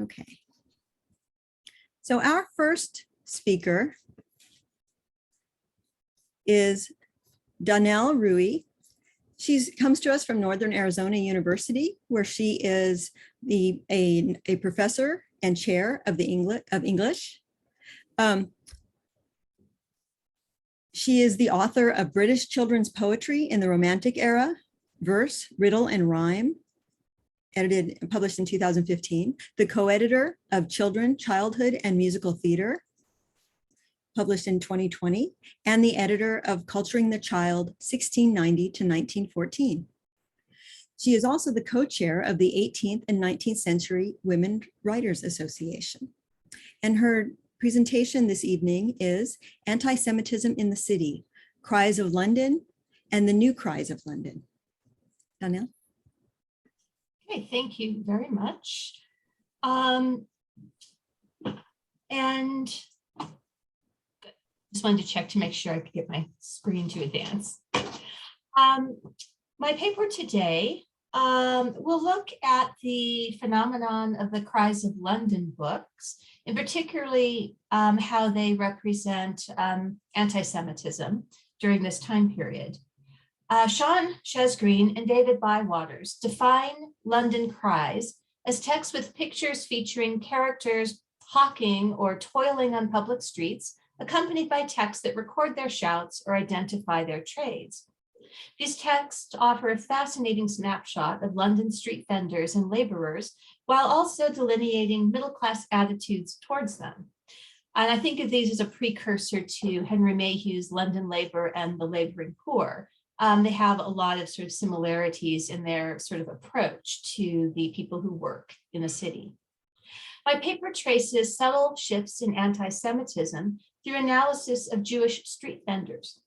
Okay. So our first speaker is Donnell Rui. She comes to us from Northern Arizona University, where she is a professor and chair of English. She is the author of British children's poetry in the Romantic era, verse, riddle, and rhyme, edited and published in 2015, the co-editor of Children, Childhood, and Musical Theater, published in 2020, and the editor of Culturing the Child, 1690 to 1914. She is also the co-chair of the 18th and 19th Century Women Writers Association. And her presentation this evening is Anti-Semitism in the City, Cries of London and the New Cries of London. Donnell? Okay, thank you very much. And just wanted to check to make sure I could get my screen to advance. My paper today will look at the phenomenon of the Cries of London books, and particularly how they represent anti-Semitism during this time period. Sean Chesgreen and David Bywaters define London Cries as texts with pictures featuring characters hawking or toiling on public streets, accompanied by texts that record their shouts or identify their trades. These texts offer a fascinating snapshot of London street vendors and laborers, while also delineating middle-class attitudes towards them. And I think of these as a precursor to Henry Mayhew's London Labor and the Laboring Poor. They have a lot of sort of similarities in their sort of approach to the people who work in a city. My paper traces subtle shifts in anti-Semitism through analysis of Jewish street vendors,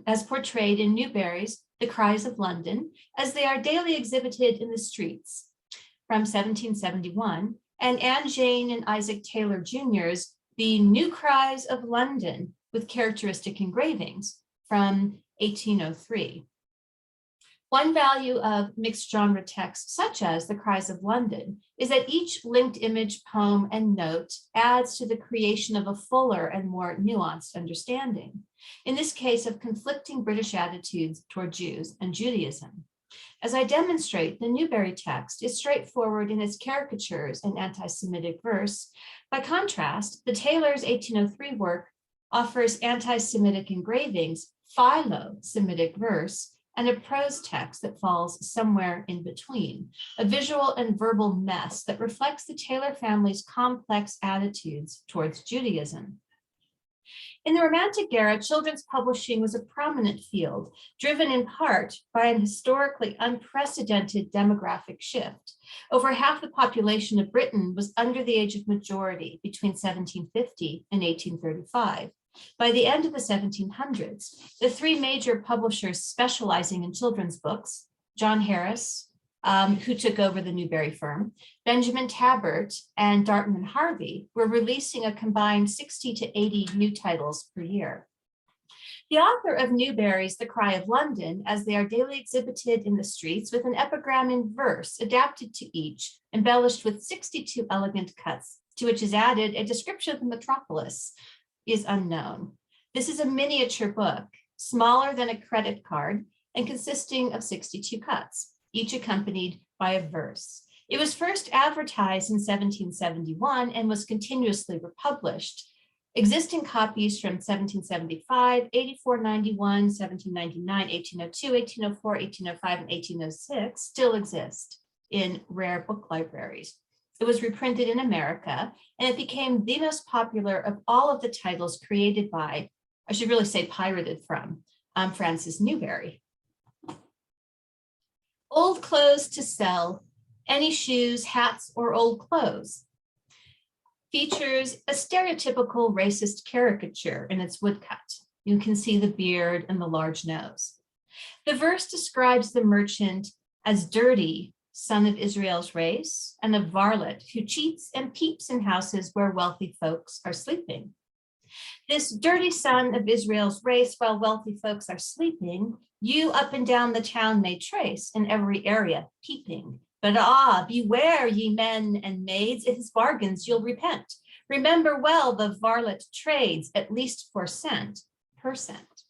as portrayed in Newberry's The Cries of London, as they are daily exhibited in the streets from 1771, and Anne Jane and Isaac Taylor Jr.'s The New Cries of London with characteristic engravings from 1803. One value of mixed genre texts, such as The Cries of London, is that each linked image, poem, and note adds to the creation of a fuller and more nuanced understanding, in this case of conflicting British attitudes toward Jews and Judaism. As I demonstrate, the Newbery text is straightforward in its caricatures and anti-Semitic verse. By contrast, the Taylor's 1803 work offers anti-Semitic engravings, philo-Semitic verse, and a prose text that falls somewhere in between, a visual and verbal mess that reflects the Taylor family's complex attitudes towards Judaism. In the Romantic era, children's publishing was a prominent field, driven in part by an historically unprecedented demographic shift. Over half the population of Britain was under the age of majority between 1750 and 1835. By the end of the 1700s, the three major publishers specializing in children's books, John Harris, who took over the Newbery firm, Benjamin Tabbert, and Darton and Harvey, were releasing a combined 60 to 80 new titles per year. The author of Newbery's The Cry of London, as they are daily exhibited in the streets with an epigram in verse adapted to each, embellished with 62 elegant cuts, to which is added a description of the metropolis, is unknown. This is a miniature book, smaller than a credit card and consisting of 62 cuts, each accompanied by a verse. It was first advertised in 1771 and was continuously republished. Existing copies from 1775, 8491, 1799, 1802, 1804, 1805, and 1806 still exist in rare book libraries. It was reprinted in America, and it became the most popular of all of the titles created by, I should really say pirated from, Francis Newbery. Old clothes to sell, any shoes, hats, or old clothes, features a stereotypical racist caricature in its woodcut. You can see the beard and the large nose. The verse describes the merchant as dirty, son of Israel's race, and a varlet who cheats and peeps in houses where wealthy folks are sleeping. This dirty son of Israel's race, while wealthy folks are sleeping, you up and down the town may trace in every area peeping, But beware, ye men and maids, if his bargains you'll repent. Remember well the varlet trades, at least for cent per cent.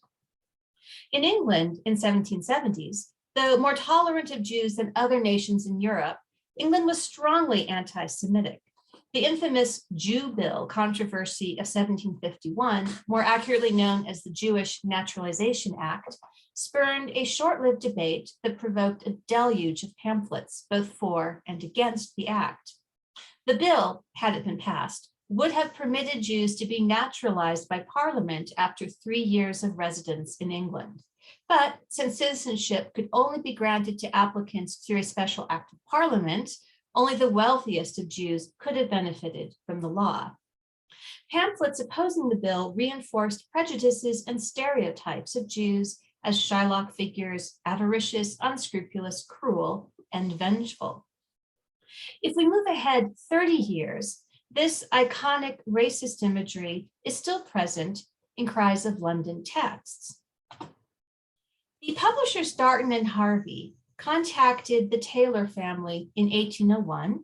In England in 1770s, though more tolerant of Jews than other nations in Europe, England was strongly anti-Semitic. The infamous Jew Bill controversy of 1751, more accurately known as the Jewish Naturalization Act, spurned a short-lived debate that provoked a deluge of pamphlets, both for and against the act. The bill, had it been passed, would have permitted Jews to be naturalized by Parliament after 3 years of residence in England. But since citizenship could only be granted to applicants through a special act of Parliament, only the wealthiest of Jews could have benefited from the law. Pamphlets opposing the bill reinforced prejudices and stereotypes of Jews as Shylock figures, avaricious, unscrupulous, cruel, and vengeful. If we move ahead 30 years, this iconic racist imagery is still present in Cries of London texts. The publishers Darton and Harvey contacted the Taylor family in 1801.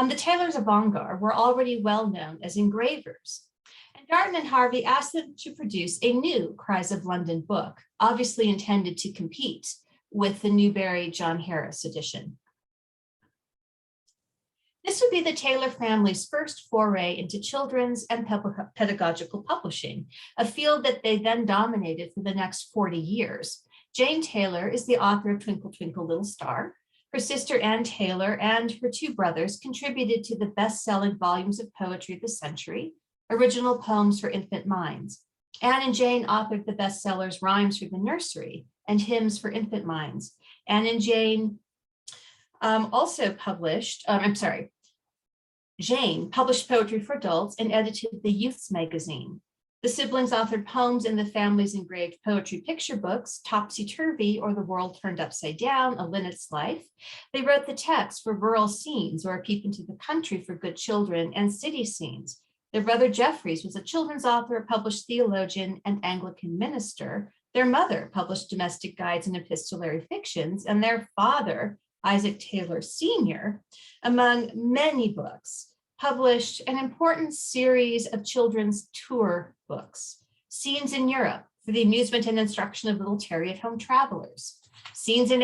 The Taylors of Ongar were already well known as engravers. And Darton and Harvey asked them to produce a new Cries of London book, obviously intended to compete with the Newbery John Harris edition. This would be the Taylor family's first foray into children's and pedagogical publishing, a field that they then dominated for the next 40 years. Jane Taylor is the author of Twinkle, Twinkle, Little Star. Her sister Anne Taylor and her 2 brothers contributed to the best-selling volumes of poetry of the century, Original Poems for Infant Minds. Anne and Jane authored the bestsellers Rhymes for the Nursery and Hymns for Infant Minds. Anne and Jane Jane published poetry for adults and edited the Youth's Magazine. The siblings authored poems in the family's engraved poetry picture books, Topsy-Turvy or The World Turned Upside Down, A Linnet's Life. They wrote the text for Rural Scenes or A Peep into the Country for Good Children and City Scenes. Their brother Jeffries was a children's author, a published theologian, and Anglican minister. Their mother published domestic guides and epistolary fictions, and their father, Isaac Taylor Sr., among many books, published an important series of children's tour books, Scenes in Europe for the amusement and instruction of little tarry-at-home travelers, Scenes in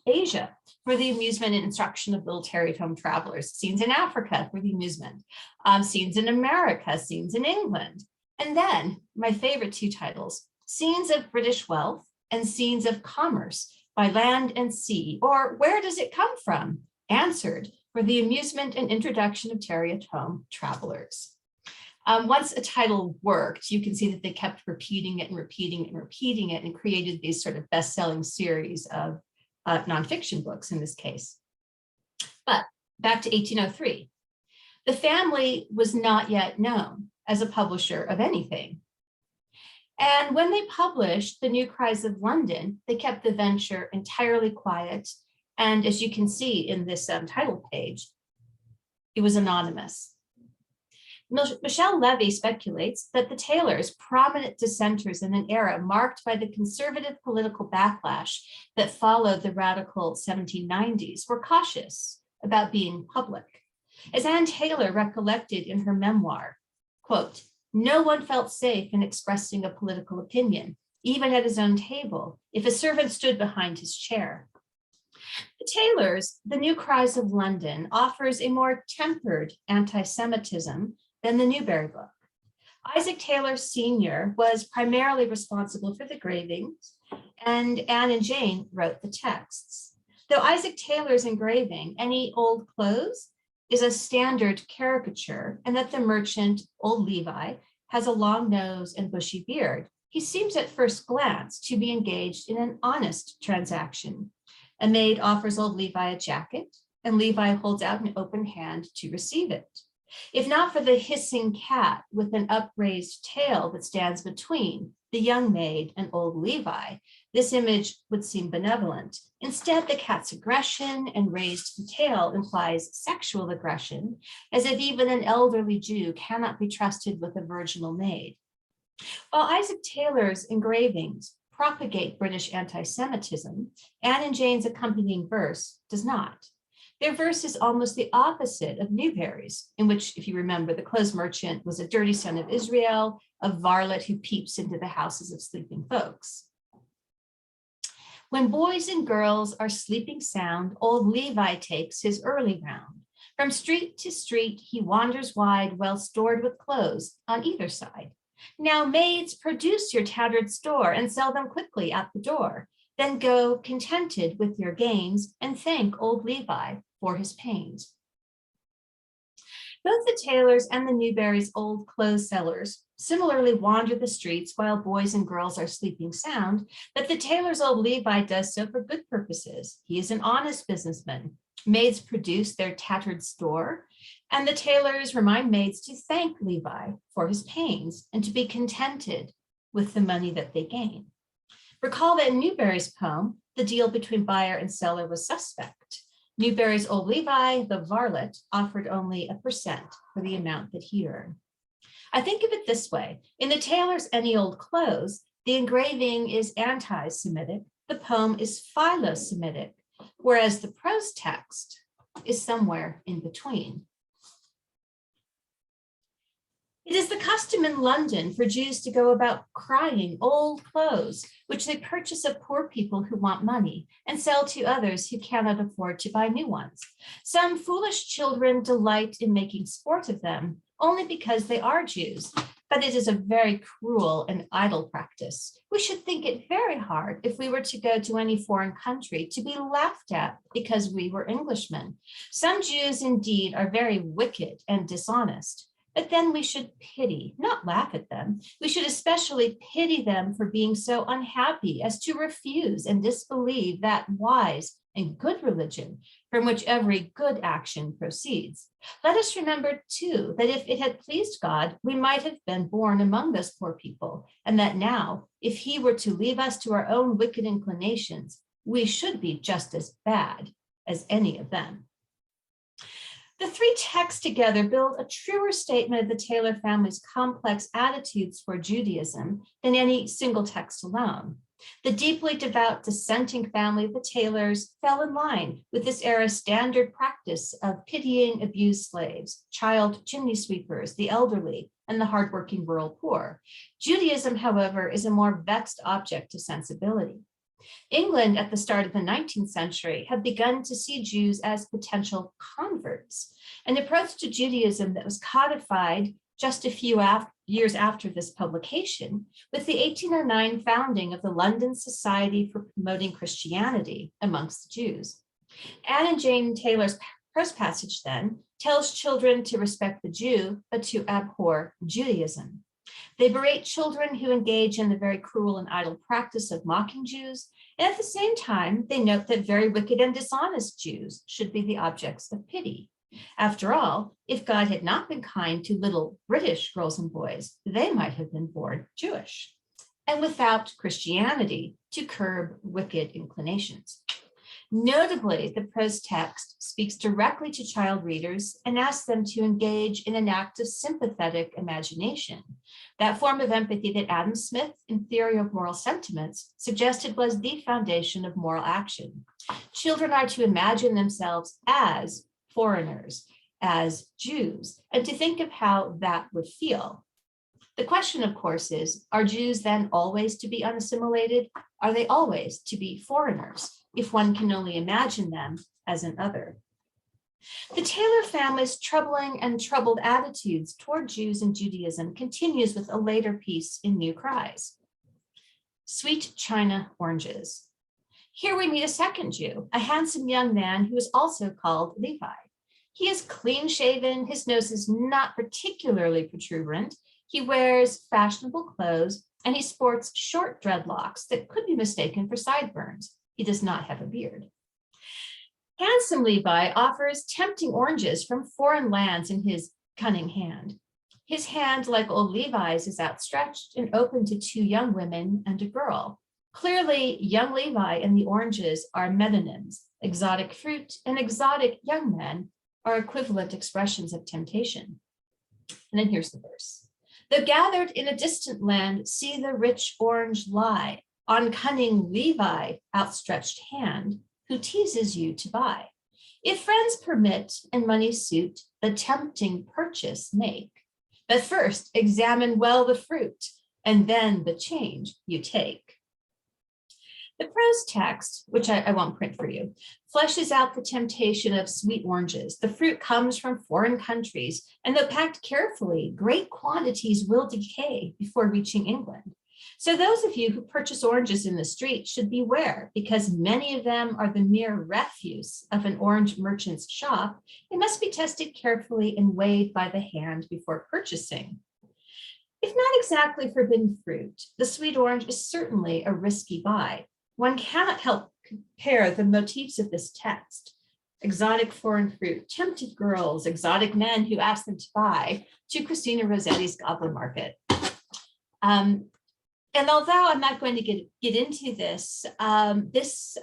Asia for the amusement and instruction of little tarry-at-home travelers, Scenes in Africa for the amusement, Scenes in America, Scenes in England, and then my favorite 2 titles, Scenes of British Wealth and Scenes of Commerce by Land and Sea, or Where Does It Come From? Answered for the amusement and introduction of tarry-at-home travelers. Once a title worked, you can see that they kept repeating it and repeating it and repeating it and created these sort of best-selling series of nonfiction books in this case. But back to 1803. The family was not yet known as a publisher of anything. And when they published the New Cries of London, they kept the venture entirely quiet. And as you can see in this title page, it was anonymous. Michelle Levy speculates that the Taylors, prominent dissenters in an era marked by the conservative political backlash that followed the radical 1790s, were cautious about being public. As Anne Taylor recollected in her memoir, quote, "No one felt safe in expressing a political opinion, even at his own table, if a servant stood behind his chair." The Taylors, the New Cries of London, offers a more tempered anti-Semitism than the Newbery book. Isaac Taylor Sr. was primarily responsible for the engravings, and Anne and Jane wrote the texts. Though Isaac Taylor's engraving, Any Old Clothes, is a standard caricature, and that the merchant, old Levi, has a long nose and bushy beard, he seems at first glance to be engaged in an honest transaction. A maid offers old Levi a jacket, and Levi holds out an open hand to receive it. If not for the hissing cat with an upraised tail that stands between the young maid and old Levi, this image would seem benevolent. Instead, the cat's aggression and raised tail implies sexual aggression, as if even an elderly Jew cannot be trusted with a virginal maid. While Isaac Taylor's engravings propagate British anti-Semitism, Anne and Jane's accompanying verse does not. Their verse is almost the opposite of Newberry's, in which, if you remember, the clothes merchant was a dirty son of Israel, a varlet who peeps into the houses of sleeping folks. When boys and girls are sleeping sound, old Levi takes his early round. From street to street, he wanders wide, well stored with clothes on either side. Now, maids, produce your tattered store and sell them quickly at the door. Then go contented with your gains and thank old Levi for his pains. Both the tailors and the Newberry's old clothes sellers similarly wander the streets while boys and girls are sleeping sound, but the tailor's old Levi does so for good purposes. He is an honest businessman. Maids produce their tattered store, and the tailors remind maids to thank Levi for his pains and to be contented with the money that they gain. Recall that in Newberry's poem, the deal between buyer and seller was suspect. Newberry's old Levi, the varlet, offered only 1% for the amount that he earned. I think of it this way. In the tailor's Any Old Clothes, the engraving is anti-Semitic, the poem is philo-Semitic, whereas the prose text is somewhere in between. It is the custom in London for Jews to go about crying old clothes, which they purchase of poor people who want money and sell to others who cannot afford to buy new ones. Some foolish children delight in making sport of them only because they are Jews, but it is a very cruel and idle practice. We should think it very hard if we were to go to any foreign country to be laughed at because we were Englishmen. Some Jews indeed are very wicked and dishonest, but then we should pity, not laugh at them. We should especially pity them for being so unhappy as to refuse and disbelieve that wise and good religion from which every good action proceeds. Let us remember, too, that if it had pleased God, we might have been born among those poor people, and that now, if he were to leave us to our own wicked inclinations, we should be just as bad as any of them. The three texts together build a truer statement of the Taylor family's complex attitudes for Judaism than any single text alone. The deeply devout dissenting family of the Taylors fell in line with this era's standard practice of pitying abused slaves, child chimney sweepers, the elderly, and the hardworking rural poor. Judaism, however, is a more vexed object of sensibility. England at the start of the 19th century had begun to see Jews as potential converts, an approach to Judaism that was codified just a few years after this publication, with the 1809 founding of the London Society for Promoting Christianity amongst the Jews. Anne and Jane Taylor's prose passage then tells children to respect the Jew, but to abhor Judaism. They berate children who engage in the very cruel and idle practice of mocking Jews, and at the same time, they note that very wicked and dishonest Jews should be the objects of pity. After all, if God had not been kind to little British girls and boys, they might have been born Jewish, and without Christianity to curb wicked inclinations. Notably, the prose text speaks directly to child readers and asks them to engage in an act of sympathetic imagination, that form of empathy that Adam Smith, in Theory of Moral Sentiments, suggested was the foundation of moral action. Children are to imagine themselves as foreigners, as Jews, and to think of how that would feel. The question, of course, is, are Jews then always to be unassimilated? Are they always to be foreigners, if one can only imagine them as an other? The Taylor family's troubling and troubled attitudes toward Jews and Judaism continues with a later piece in New Cries. Sweet China Oranges. Here we meet a second Jew, a handsome young man who is also called Levi. He is clean-shaven, his nose is not particularly protuberant, he wears fashionable clothes, and he sports short dreadlocks that could be mistaken for sideburns. He does not have a beard. Handsome Levi offers tempting oranges from foreign lands in his cunning hand. His hand, like old Levi's, is outstretched and open to two young women and a girl. Clearly, young Levi and the oranges are metonyms. Exotic fruit and exotic young men are equivalent expressions of temptation. And then here's the verse. Though gathered in a distant land, see the rich orange lie on cunning Levi outstretched hand, who teases you to buy. If friends permit and money suit, the tempting purchase make. But first examine well the fruit, and then the change you take. The prose text, which I won't print for you, fleshes out the temptation of sweet oranges. The fruit comes from foreign countries, and though packed carefully, great quantities will decay before reaching England. So those of you who purchase oranges in the street should beware, because many of them are the mere refuse of an orange merchant's shop. They must be tested carefully and weighed by the hand before purchasing. If not exactly forbidden fruit, the sweet orange is certainly a risky buy. One cannot help compare the motifs of this text: exotic foreign fruit, tempted girls, exotic men who ask them to buy, to Christina Rossetti's Goblin Market. And although I'm not going to get into this, this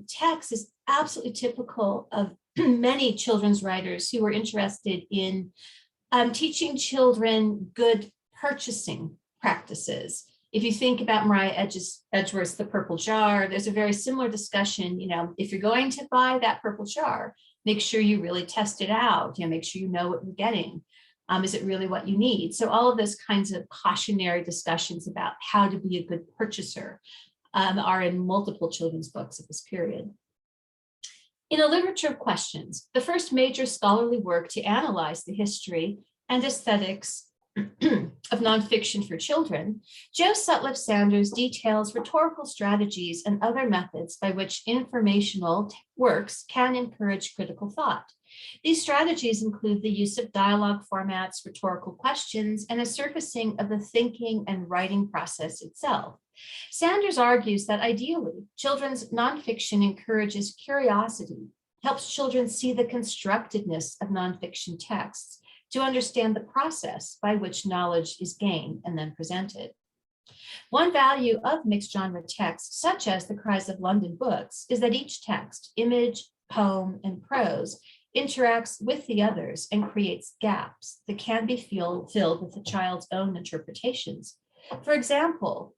text is absolutely typical of many children's writers who are interested in teaching children good purchasing practices. If you think about Mariah Edgeworth's The Purple Jar, there's a very similar discussion. If you're going to buy that purple jar, make sure you really test it out. Make sure you know what you're getting. Is it really what you need? So all of those kinds of cautionary discussions about how to be a good purchaser are in multiple children's books of this period. In a literature of questions, the first major scholarly work to analyze the history and aesthetics of nonfiction for children, Jo Sutliff Sanders details rhetorical strategies and other methods by which informational works can encourage critical thought. These strategies include the use of dialogue formats, rhetorical questions, and a surfacing of the thinking and writing process itself. Sanders argues that ideally, children's nonfiction encourages curiosity, helps children see the constructedness of nonfiction texts, to understand the process by which knowledge is gained and then presented. One value of mixed genre texts, such as The Cries of London books, is that each text, image, poem, and prose, interacts with the others and creates gaps that can be filled with the child's own interpretations. For example,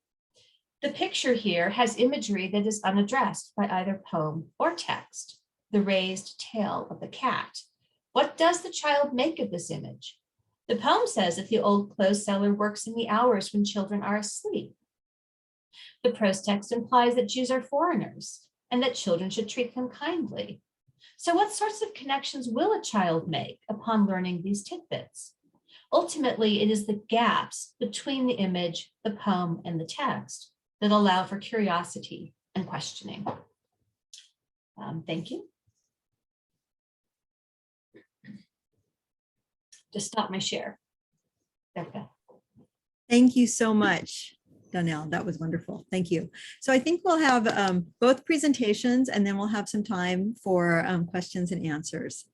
the picture here has imagery that is unaddressed by either poem or text. The raised tail of the cat. What does the child make of this image? The poem says that the old clothes seller works in the hours when children are asleep. The prose text implies that Jews are foreigners and that children should treat them kindly. So what sorts of connections will a child make upon learning these tidbits? Ultimately, it is the gaps between the image, the poem, and the text that allow for curiosity and questioning. Thank you. Just stop my share. Okay. Thank you so much, Donnell. That was wonderful. Thank you. So I think we'll have both presentations, and then we'll have some time for questions and answers.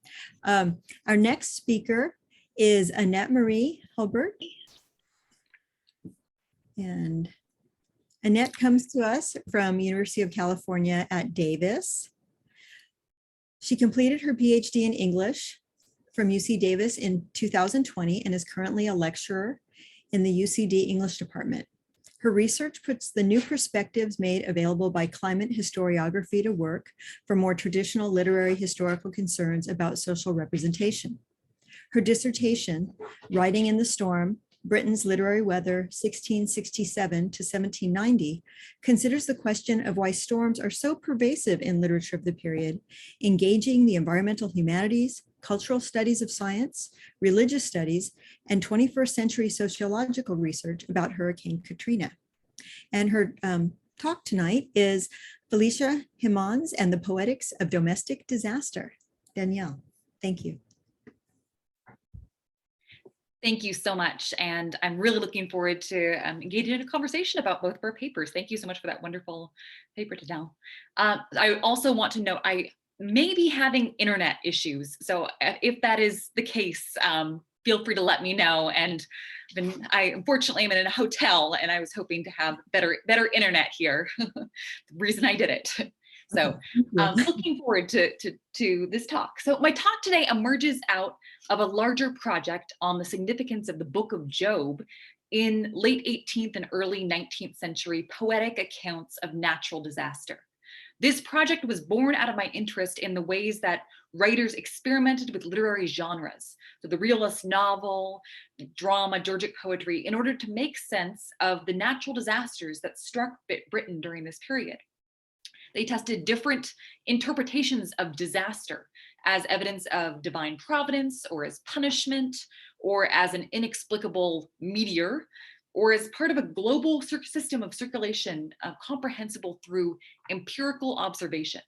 Our next speaker is Annette Marie Hulbert. And Annette comes to us from University of California at Davis. She completed her PhD in English from UC Davis in 2020 and is currently a lecturer in the UCD English department. Her research puts the new perspectives made available by climate historiography to work for more traditional literary historical concerns about social representation. Her dissertation, Writing in the Storm, Britain's Literary Weather 1667 to 1790, considers the question of why storms are so pervasive in literature of the period, engaging the environmental humanities, cultural studies of science, religious studies, and 21st century sociological research about Hurricane Katrina. And her talk tonight is Felicia Himans and the Poetics of Domestic Disaster. Danielle, thank you. Thank you so much. And I'm really looking forward to engaging in a conversation about both of our papers. Thank you so much for that wonderful paper, Danielle. I also want to note, I may be having internet issues. So if that is the case, feel free to let me know. And unfortunately, I'm in a hotel and I was hoping to have better internet here. The reason I did it. So looking forward to this talk. So my talk today emerges out of a larger project on the significance of the Book of Job in late 18th and early 19th century poetic accounts of natural disaster. This project was born out of my interest in the ways that writers experimented with literary genres, so the realist novel, drama, Georgic poetry, in order to make sense of the natural disasters that struck Britain during this period. They tested different interpretations of disaster as evidence of divine providence, or as punishment, or as an inexplicable meteor, or as part of a global system of circulation comprehensible through empirical observation.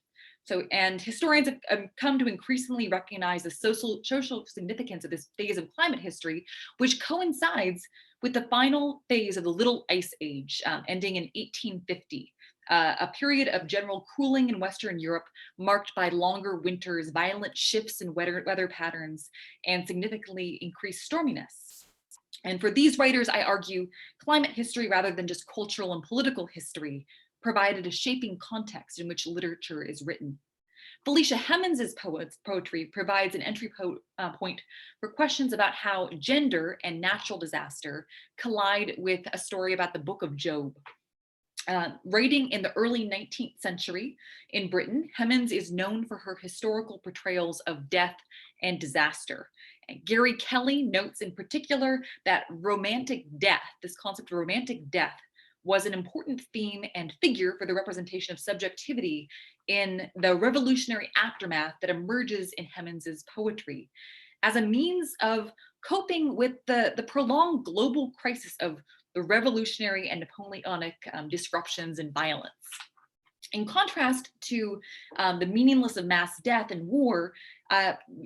So, and historians have come to increasingly recognize the social significance of this phase of climate history, which coincides with the final phase of the Little Ice Age, ending in 1850. A period of general cooling in Western Europe marked by longer winters, violent shifts in weather patterns, and significantly increased storminess. And for these writers, I argue, climate history, rather than just cultural and political history, provided a shaping context in which literature is written. Felicia Hemons's poetry provides an entry point for questions about how gender and natural disaster collide with a story about the Book of Job. Writing in the early 19th century in Britain, Hemons is known for her historical portrayals of death and disaster. And Gary Kelly notes in particular that romantic death, this concept of romantic death, was an important theme and figure for the representation of subjectivity in the revolutionary aftermath that emerges in Hemons's poetry as a means of coping with the prolonged global crisis of the revolutionary and Napoleonic disruptions and violence. In contrast to the meaningless of mass death and war,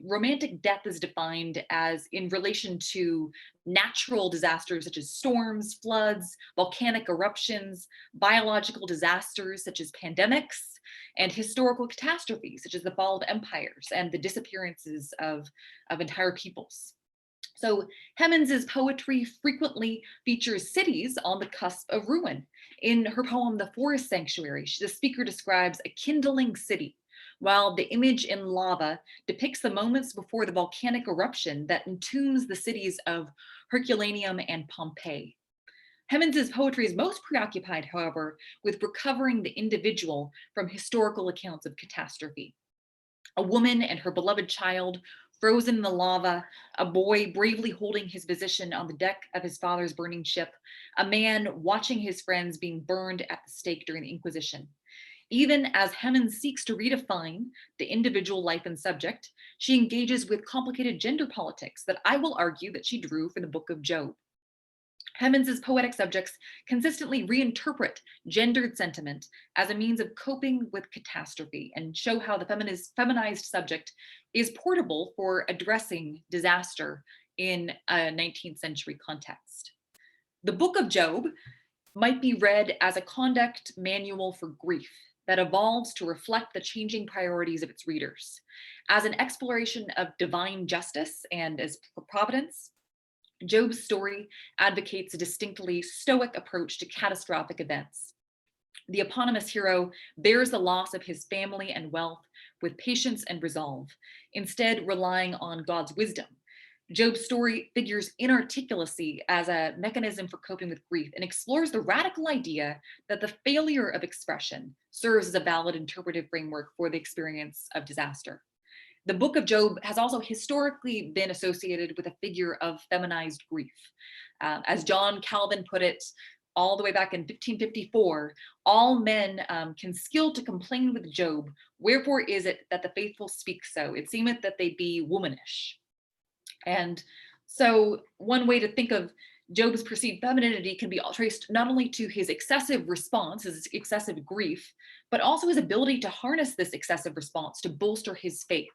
romantic death is defined as in relation to natural disasters such as storms, floods, volcanic eruptions, biological disasters such as pandemics, and historical catastrophes such as the fall of empires and the disappearances of entire peoples. So Hemons's poetry frequently features cities on the cusp of ruin. In her poem, The Forest Sanctuary, the speaker describes a kindling city, while the image in lava depicts the moments before the volcanic eruption that entombs the cities of Herculaneum and Pompeii. Hemons's poetry is most preoccupied, however, with recovering the individual from historical accounts of catastrophe. A woman and her beloved child frozen in the lava, a boy bravely holding his position on the deck of his father's burning ship, a man watching his friends being burned at the stake during the Inquisition. Even as Hemons seeks to redefine the individual life and subject, she engages with complicated gender politics that I will argue that she drew from the Book of Job. Hemons's poetic subjects consistently reinterpret gendered sentiment as a means of coping with catastrophe and show how the feminized subject is portable for addressing disaster in a 19th century context. The Book of Job might be read as a conduct manual for grief that evolves to reflect the changing priorities of its readers. As an exploration of divine justice and as providence, Job's story advocates a distinctly stoic approach to catastrophic events. The eponymous hero bears the loss of his family and wealth with patience and resolve, instead relying on God's wisdom. Job's story figures inarticulacy as a mechanism for coping with grief and explores the radical idea that the failure of expression serves as a valid interpretive framework for the experience of disaster. The Book of Job has also historically been associated with a figure of feminized grief. As John Calvin put it, all the way back in 1554, all men can skill to complain with Job. Wherefore is it that the faithful speak so? It seemeth that they be womanish. And so one way to think of Job's perceived femininity can be traced not only to his excessive response, his excessive grief, but also his ability to harness this excessive response to bolster his faith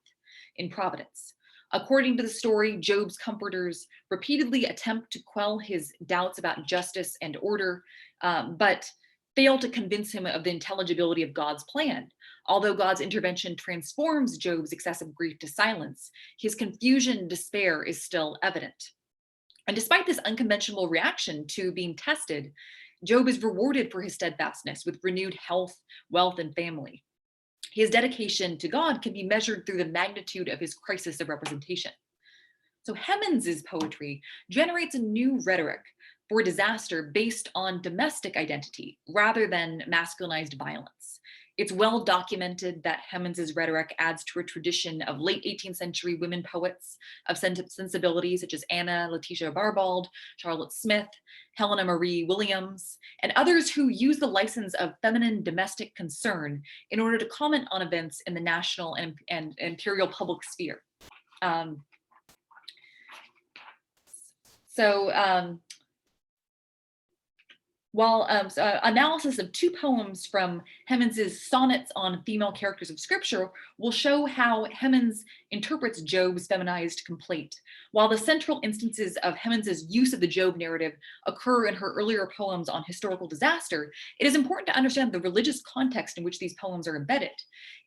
in providence. According to the story, Job's comforters repeatedly attempt to quell his doubts about justice and order, but fail to convince him of the intelligibility of God's plan. Although God's intervention transforms Job's excessive grief to silence, his confusion and despair is still evident. And despite this unconventional reaction to being tested, Job is rewarded for his steadfastness with renewed health, wealth, and family. His dedication to God can be measured through the magnitude of his crisis of representation. So Hemons's poetry generates a new rhetoric for disaster based on domestic identity rather than masculinized violence. It's well documented that Hemons's rhetoric adds to a tradition of late 18th century women poets of sensibility, such as Anna Letitia Barbald, Charlotte Smith, Helena Marie Williams, and others who use the license of feminine domestic concern in order to comment on events in the national and imperial public sphere. While analysis of two poems from Hemons's sonnets on female characters of scripture will show how Hemons interprets Job's feminized complaint, while the central instances of Hemons's use of the Job narrative occur in her earlier poems on historical disaster, it is important to understand the religious context in which these poems are embedded.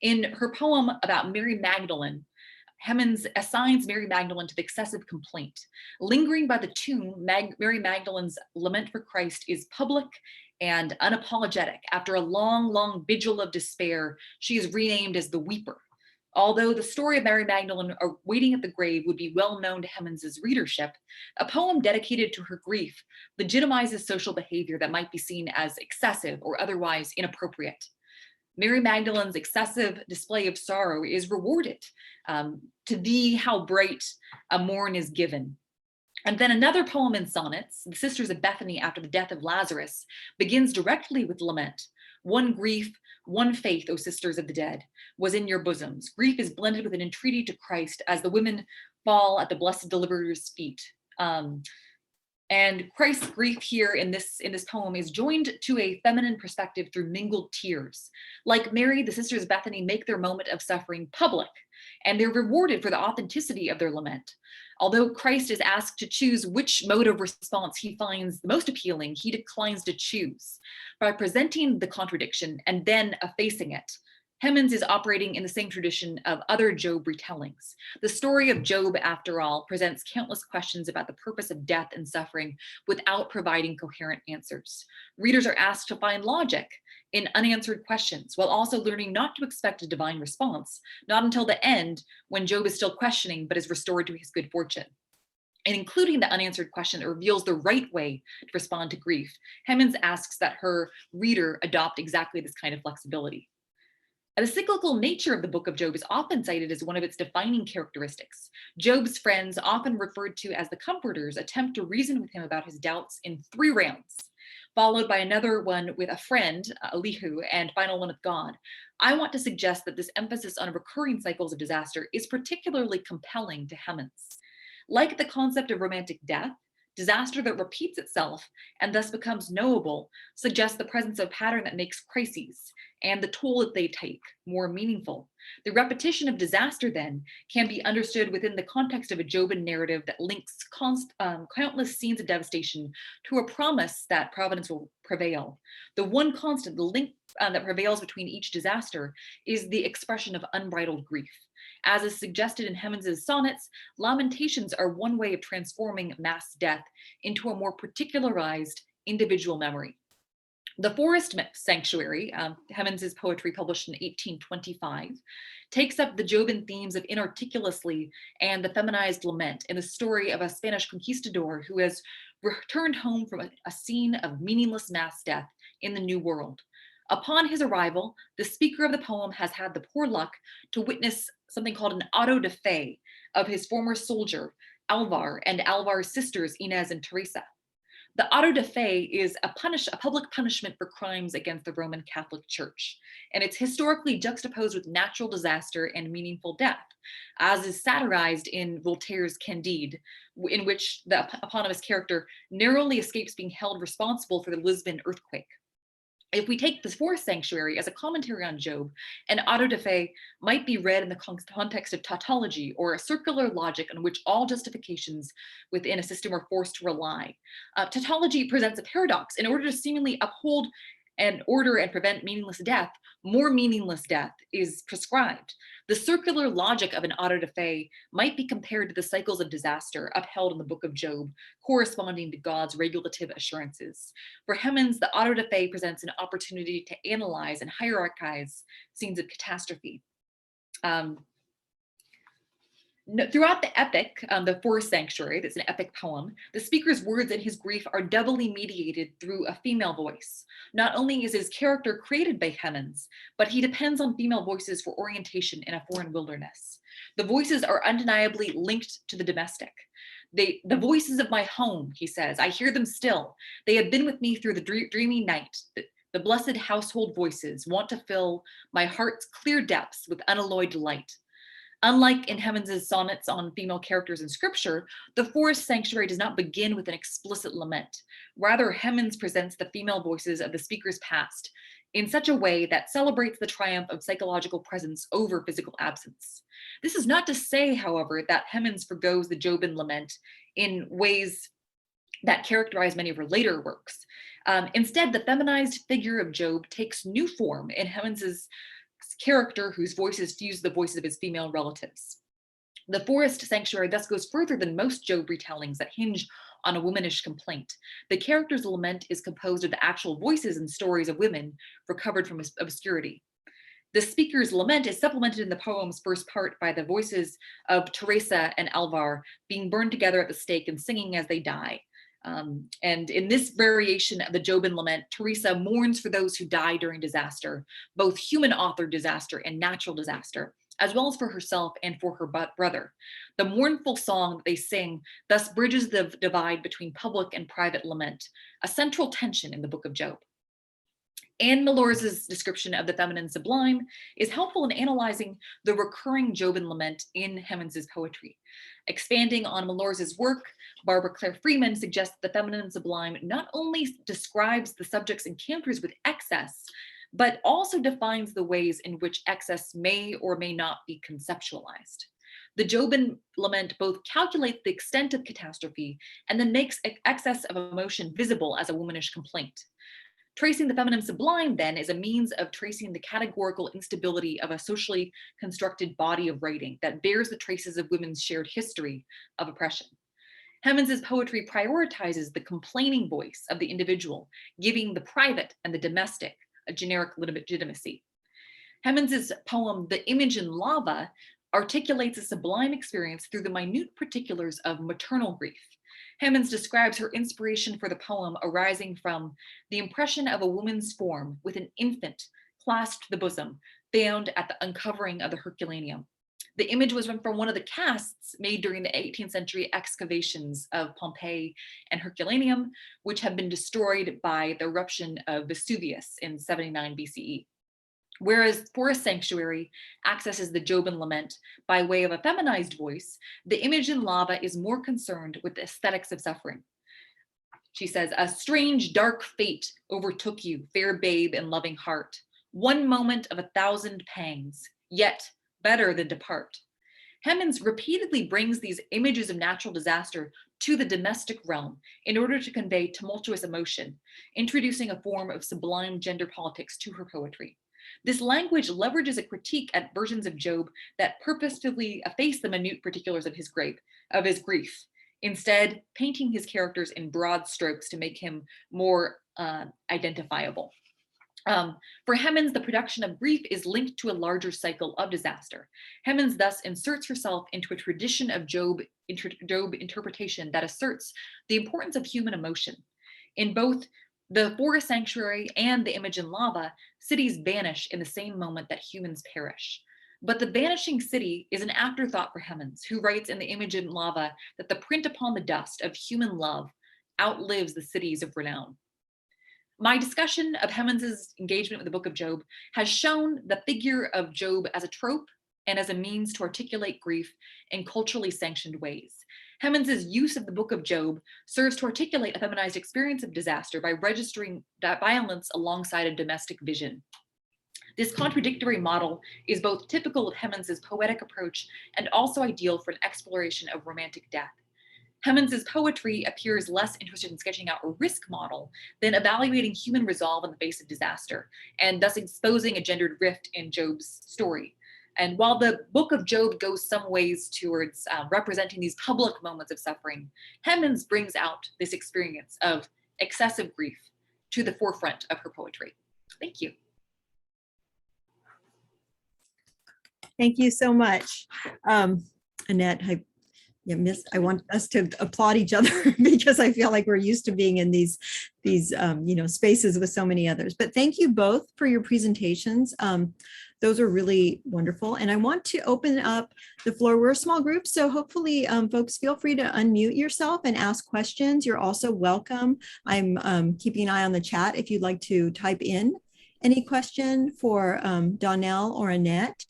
In her poem about Mary Magdalene, Hemons assigns Mary Magdalene to the excessive complaint. Lingering by the tomb, Mary Magdalene's lament for Christ is public and unapologetic. After a long, long vigil of despair, she is renamed as the Weeper. Although the story of Mary Magdalene waiting at the grave would be well known to Hemons's readership, a poem dedicated to her grief legitimizes social behavior that might be seen as excessive or otherwise inappropriate. Mary Magdalene's excessive display of sorrow is rewarded. To thee, how bright a morn is given. And then another poem in sonnets, The Sisters of Bethany after the death of Lazarus, begins directly with lament. One grief, one faith, O sisters of the dead, was in your bosoms. Grief is blended with an entreaty to Christ as the women fall at the blessed deliverer's feet. And Christ's grief here in this poem is joined to a feminine perspective through mingled tears. Like Mary, the sisters of Bethany make their moment of suffering public, and they're rewarded for the authenticity of their lament. Although Christ is asked to choose which mode of response he finds the most appealing, he declines to choose. By presenting the contradiction and then effacing it, Hemons is operating in the same tradition of other Job retellings. The story of Job, after all, presents countless questions about the purpose of death and suffering without providing coherent answers. Readers are asked to find logic in unanswered questions, while also learning not to expect a divine response, not until the end, when Job is still questioning but is restored to his good fortune. And including the unanswered question that reveals the right way to respond to grief, Hemons asks that her reader adopt exactly this kind of flexibility. The cyclical nature of the book of Job is often cited as one of its defining characteristics. Job's friends, often referred to as the comforters, attempt to reason with him about his doubts in 3 rounds, followed by another one with a friend, Elihu, and final one with God. I want to suggest that this emphasis on recurring cycles of disaster is particularly compelling to Hemons. Like the concept of romantic death, disaster that repeats itself and thus becomes knowable suggests the presence of a pattern that makes crises and the toll that they take more meaningful. The repetition of disaster then can be understood within the context of a Joban narrative that links countless scenes of devastation to a promise that providence will prevail. The one constant, the link that prevails between each disaster is the expression of unbridled grief. As is suggested in Hemons's sonnets, lamentations are one way of transforming mass death into a more particularized individual memory. The Forest Sanctuary, Hemons's poetry published in 1825, takes up the Joban themes of inarticulacy and the feminized lament in the story of a Spanish conquistador who has returned home from a scene of meaningless mass death in the New World. Upon his arrival, the speaker of the poem has had the poor luck to witness something called an auto de fe of his former soldier, Alvar, and Alvar's sisters, Inez and Teresa. The auto de fe is a public punishment for crimes against the Roman Catholic Church, and it's historically juxtaposed with natural disaster and meaningful death, as is satirized in Voltaire's Candide, in which the eponymous character narrowly escapes being held responsible for the Lisbon earthquake. If we take the Forest Sanctuary as a commentary on Job, an auto de fe might be read in the context of tautology, or a circular logic on which all justifications within a system are forced to rely. Tautology presents a paradox. In order to seemingly uphold an order and prevent meaningless death, more meaningless death is prescribed. The circular logic of an auto de fe might be compared to the cycles of disaster upheld in the book of Job, corresponding to God's regulative assurances. For Hemons, the auto de fe presents an opportunity to analyze and hierarchize scenes of catastrophe. Throughout the epic, the Forest Sanctuary, that's an epic poem, the speaker's words and his grief are doubly mediated through a female voice. Not only is his character created by Hemans, but he depends on female voices for orientation in a foreign wilderness. The voices are undeniably linked to the domestic. The voices of my home, he says, I hear them still. They have been with me through the dreamy night. The blessed household voices want to fill my heart's clear depths with unalloyed delight. Unlike in Hemans's sonnets on female characters in scripture, the Forest Sanctuary does not begin with an explicit lament. Rather, Hemans presents the female voices of the speaker's past in such a way that celebrates the triumph of psychological presence over physical absence. This is not to say, however, that Hemans forgoes the Jobin lament in ways that characterize many of her later works. Instead, the feminized figure of Job takes new form in Hemans's character whose voices fuse the voices of his female relatives. The Forest Sanctuary thus goes further than most Job retellings that hinge on a womanish complaint. The character's lament is composed of the actual voices and stories of women recovered from obscurity. The speaker's lament is supplemented in the poem's first part by the voices of Teresa and Alvar being burned together at the stake and singing as they die. And in this variation of the Jobin lament, Teresa mourns for those who die during disaster, both human authored disaster and natural disaster, as well as for herself and for her brother. The mournful song that they sing thus bridges the divide between public and private lament, a central tension in the Book of Job. Anne Mellors's description of the feminine sublime is helpful in analyzing the recurring Jobin lament in Hemans's poetry. Expanding on Mellors's work, Barbara Claire Freeman suggests that the feminine sublime not only describes the subject's encounters with excess, but also defines the ways in which excess may or may not be conceptualized. The Jobin lament both calculates the extent of catastrophe and then makes excess of emotion visible as a womanish complaint. Tracing the feminine sublime, then, is a means of tracing the categorical instability of a socially constructed body of writing that bears the traces of women's shared history of oppression. Hemans's poetry prioritizes the complaining voice of the individual, giving the private and the domestic a generic legitimacy. Hemans's poem, The Image in Lava, articulates a sublime experience through the minute particulars of maternal grief. Hemans describes her inspiration for the poem arising from the impression of a woman's form with an infant clasped to the bosom, found at the uncovering of the Herculaneum. The image was from one of the casts made during the 18th century excavations of Pompeii and Herculaneum, which have been destroyed by the eruption of Vesuvius in 79 BCE. Whereas Forest Sanctuary accesses the Jobin lament by way of a feminized voice, the Image in Lava is more concerned with the aesthetics of suffering. She says, a strange dark fate overtook you, fair babe and loving heart. One moment of 1,000 pangs, yet better than depart. Hemans repeatedly brings these images of natural disaster to the domestic realm in order to convey tumultuous emotion, introducing a form of sublime gender politics to her poetry. This language leverages a critique at versions of Job that purposefully efface the minute particulars of his grief, instead painting his characters in broad strokes to make him more identifiable. For Hemans, the production of grief is linked to a larger cycle of disaster. Hemans thus inserts herself into a tradition of Job interpretation that asserts the importance of human emotion. In both the Forest Sanctuary and the Image in Lava, cities vanish in the same moment that humans perish. But the vanishing city is an afterthought for Hemans, who writes in the Image in Lava that the print upon the dust of human love outlives the cities of renown. My discussion of Hemans's engagement with the Book of Job has shown the figure of Job as a trope and as a means to articulate grief in culturally sanctioned ways. Hemans's use of the Book of Job serves to articulate a feminized experience of disaster by registering that violence alongside a domestic vision. This contradictory model is both typical of Hemans's poetic approach and also ideal for an exploration of romantic death. Hemans's poetry appears less interested in sketching out a risk model than evaluating human resolve in the face of disaster, and thus exposing a gendered rift in Job's story. And while the Book of Job goes some ways towards representing these public moments of suffering, Hemans brings out this experience of excessive grief to the forefront of her poetry. Thank you. Thank you so much. Annette, I want us to applaud each other because I feel like we're used to being in these spaces with so many others. But thank you both for your presentations. Those are really wonderful. And I want to open up the floor. We're a small group, so hopefully folks feel free to unmute yourself and ask questions. You're also welcome. I'm keeping an eye on the chat if you'd like to type in any question for Donnell or Annette.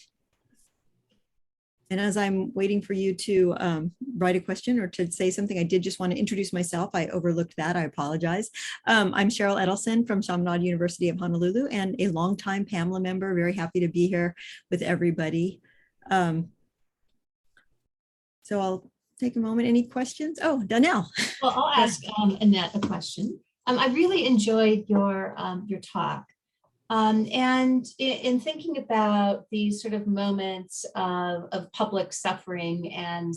And as I'm waiting for you to write a question or to say something, I did just want to introduce myself. I overlooked that. I apologize. I'm Cheryl Edelson from Chaminade University of Honolulu and a longtime PAMLA member. Very happy to be here with everybody. So I'll take a moment. Any questions? Oh, Donnell. Well, I'll ask Annette a question. I really enjoyed your talk. And in thinking about these sort of moments of public suffering and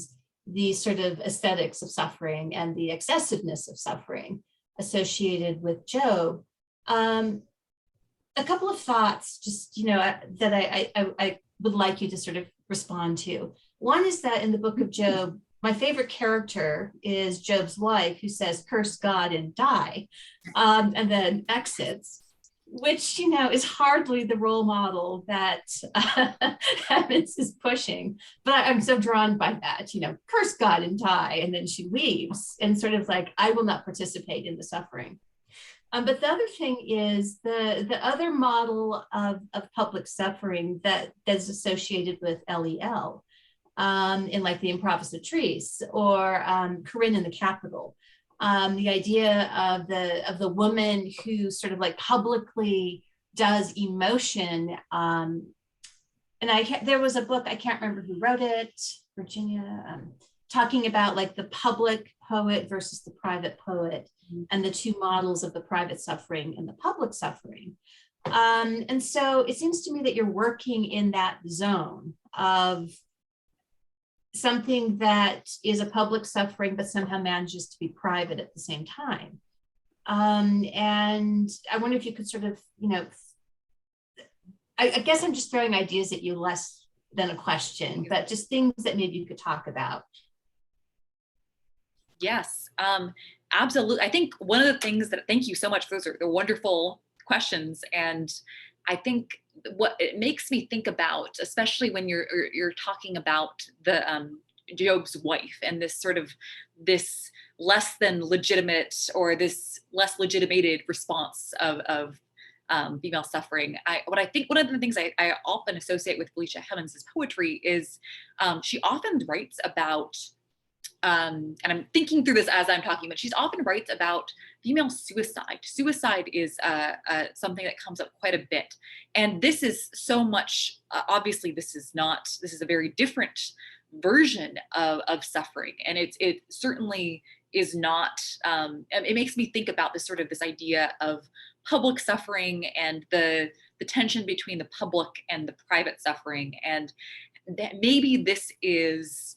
the sort of aesthetics of suffering and the excessiveness of suffering associated with Job, a couple of thoughts just, that I would like you to sort of respond to. One is that in the book of Job, my favorite character is Job's wife, who says, "Curse God and die," and then exits, which, is hardly the role model that Hemmings is pushing. But I'm so drawn by that, curse God and die. And then she leaves and sort of like, I will not participate in the suffering. But the other thing is the other model of public suffering that is associated with LEL in like the Improvisatrice or Corinne in the Capitol. The idea of the woman who sort of like publicly does emotion. And there was a book, I can't remember who wrote it, Virginia, talking about like the public poet versus the private poet and the two models of the private suffering and the public suffering. And so it seems to me that you're working in that zone of something that is a public suffering, but somehow manages to be private at the same time. And I wonder if you could sort of, I guess I'm just throwing ideas at you less than a question, but just things that maybe you could talk about. Yes, absolutely. I think one of the things that, thank you so much, those are the wonderful questions. And I think what it makes me think about, especially when you're talking about the Job's wife and this less than legitimate or this less legitimated response of female suffering. What I think one of the things I often associate with Felicia Hemings' poetry is she often writes about, and I'm thinking through this as I'm talking, but she's often writes about female suicide. Suicide is something that comes up quite a bit. And this is so much, obviously this is a very different version of suffering. And it certainly is not, it makes me think about this idea of public suffering and the tension between the public and the private suffering. And that maybe this is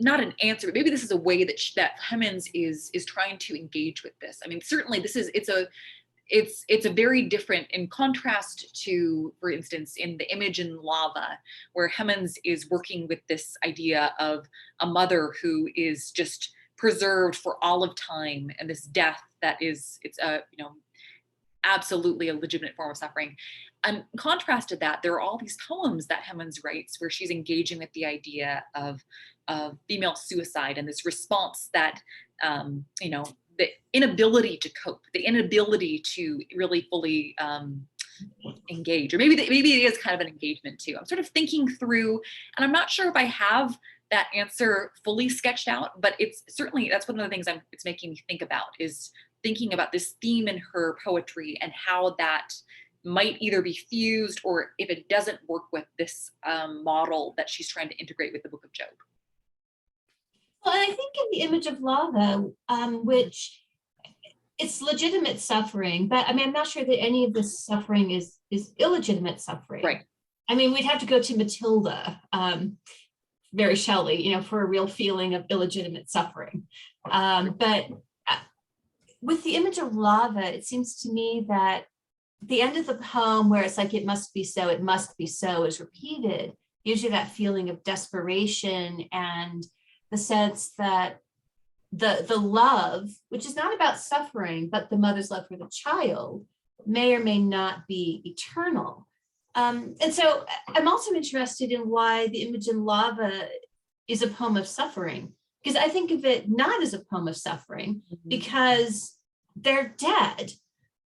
not an answer, but maybe this is a way that Hemings is trying to engage with this. I mean, certainly it's a very different, in contrast to, for instance, in The Image in Lava, where Hemings is working with this idea of a mother who is just preserved for all of time, and this death that it's absolutely a legitimate form of suffering. And in contrast to that, there are all these poems that Hemings writes where she's engaging with the idea of female suicide and this response that, the inability to cope, the inability to really fully engage, or maybe it is kind of an engagement too. I'm sort of thinking through, and I'm not sure if I have that answer fully sketched out, but it's certainly, that's one of the things it's making me think about, is thinking about this theme in her poetry and how that might either be fused, or if it doesn't work with this model that she's trying to integrate with the Book of Job. Well, I think in The Image of Lava, which it's legitimate suffering, but I mean, I'm not sure that any of this suffering is illegitimate suffering. Right. I mean, we'd have to go to Matilda, Mary Shelley, for a real feeling of illegitimate suffering. But with The Image of Lava, it seems to me that the end of the poem, where it's like, it must be so is repeated, gives you that feeling of desperation and the sense that the love, which is not about suffering, but the mother's love for the child, may or may not be eternal. And so I'm also interested in why the Imogen Lava is a poem of suffering, because I think of it not as a poem of suffering, because they're dead.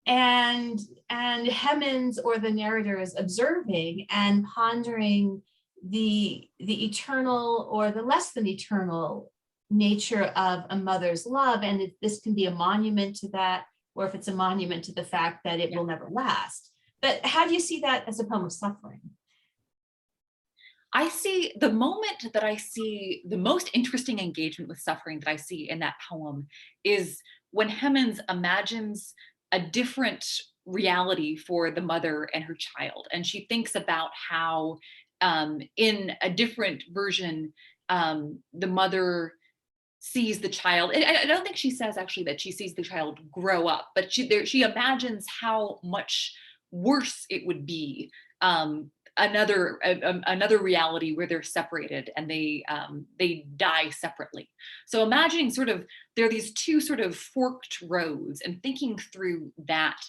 And Hemans, or the narrator, is observing and pondering the eternal or the less than eternal nature of a mother's love. And if this can be a monument to that, or if it's a monument to the fact that it will never last. But how do you see that as a poem of suffering? I see the moment that I see the most interesting engagement with suffering that I see in that poem is when Hemans imagines a different reality for the mother and her child. And she thinks about how in a different version, the mother sees the child. I don't think she says actually that she sees the child grow up, but she imagines how much worse it would be, another reality where they're separated and they die separately. So imagining sort of there are these two sort of forked roads, and thinking through that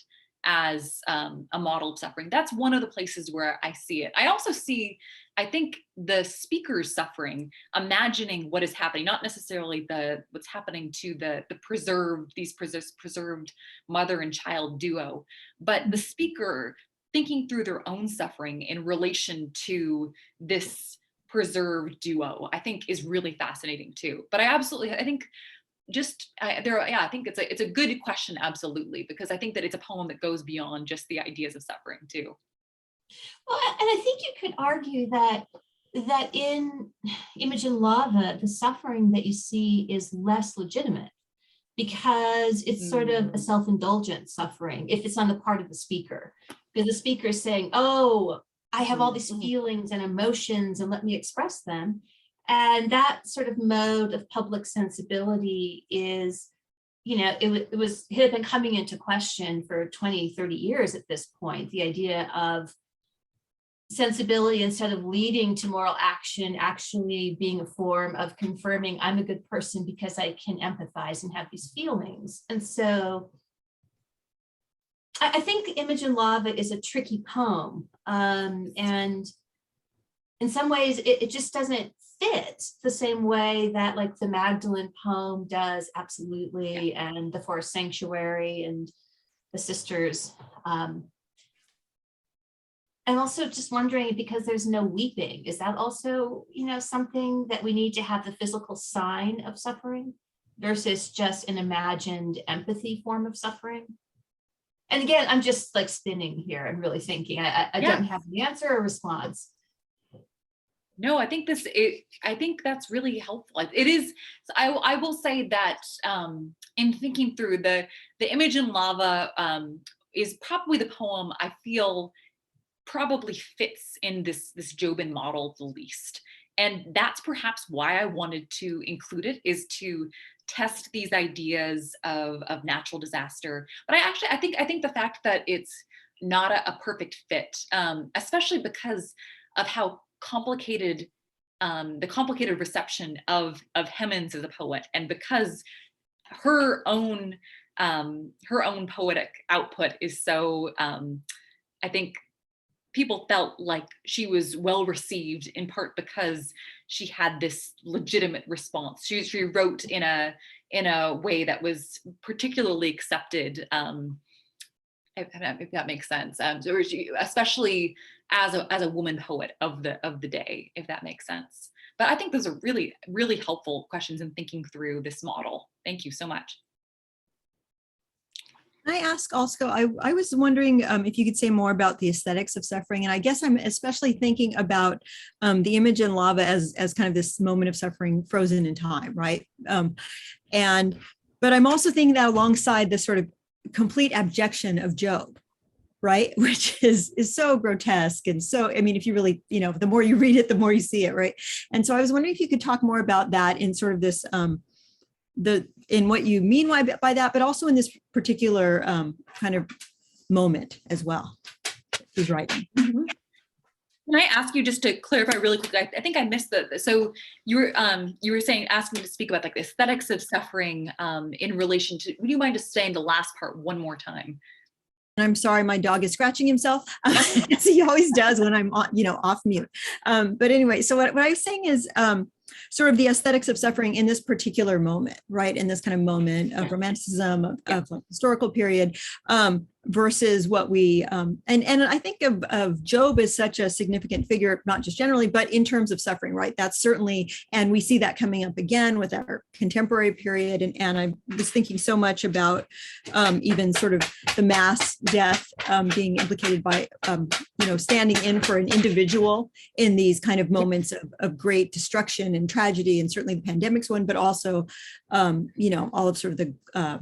as a model of suffering. That's one of the places where I see it. I also see, I think, the speaker's suffering, imagining what is happening, not necessarily what's happening to the preserved mother and child duo, but the speaker thinking through their own suffering in relation to this preserved duo, I think is really fascinating too. But I think I think it's a good question, absolutely, because I think that it's a poem that goes beyond just the ideas of suffering too. Well, and I think you could argue that in Imogen Lava, the suffering that you see is less legitimate, because it's sort of a self-indulgent suffering if it's on the part of the speaker, because the speaker is saying, oh, I have all these feelings and emotions and let me express them. And that sort of mode of public sensibility is, it had been coming into question for 20, 30 years at this point. The idea of sensibility, instead of leading to moral action, actually being a form of confirming I'm a good person because I can empathize and have these feelings. And so I think Imogen Lava is a tricky poem. And in some ways, it just doesn't fit the same way that like the Magdalene poem does, absolutely, and the Forest Sanctuary and the Sisters. I'm also just wondering, because there's no weeping, is that also, something that we need to have the physical sign of suffering versus just an imagined empathy form of suffering? And again, I'm just like spinning here. I'm really thinking. I don't have the answer or response. No, I think that's really helpful. It is. I will say that in thinking through the Imogen Lava is probably the poem I feel probably fits in this Jobin model the least. And that's perhaps why I wanted to include it, is to test these ideas of natural disaster. But I think the fact that it's not a perfect fit, especially because of how complicated, the complicated reception of Hemans as a poet, and because her own poetic output is so, I think people felt like she was well received, in part because she had this legitimate response. She wrote in a way that was particularly accepted, if that makes sense. So especially as a woman poet of the day, if that makes sense. But I think those are really, really helpful questions in thinking through this model. Thank you so much. Can I ask also, I was wondering if you could say more about the aesthetics of suffering. And I guess I'm especially thinking about the Imogen Lava as kind of this moment of suffering frozen in time, right? But I'm also thinking that alongside this sort of complete abjection of Job, right? Which is so grotesque. And so, I mean, if you really, the more you read it, the more you see it, right? And so I was wondering if you could talk more about that in sort of this, in what you mean by that, but also in this particular kind of moment as well, he's writing. Mm-hmm. Can I ask you just to clarify really quickly? I think I missed so you were saying, asking me to speak about like the aesthetics of suffering in relation to, would you mind just saying the last part one more time? And I'm sorry, my dog is scratching himself, as he always does when I'm off mute. But anyway, so what I was saying is sort of the aesthetics of suffering in this particular moment, right? In this kind of moment of Romanticism, of historical period, versus what we, and I think of Job as such a significant figure, not just generally, but in terms of suffering, right? That's certainly, and we see that coming up again with our contemporary period. And I was thinking so much about even sort of the mass death being implicated by, standing in for an individual in these kind of moments of great destruction and tragedy, and certainly the pandemic's one, but also, all of sort of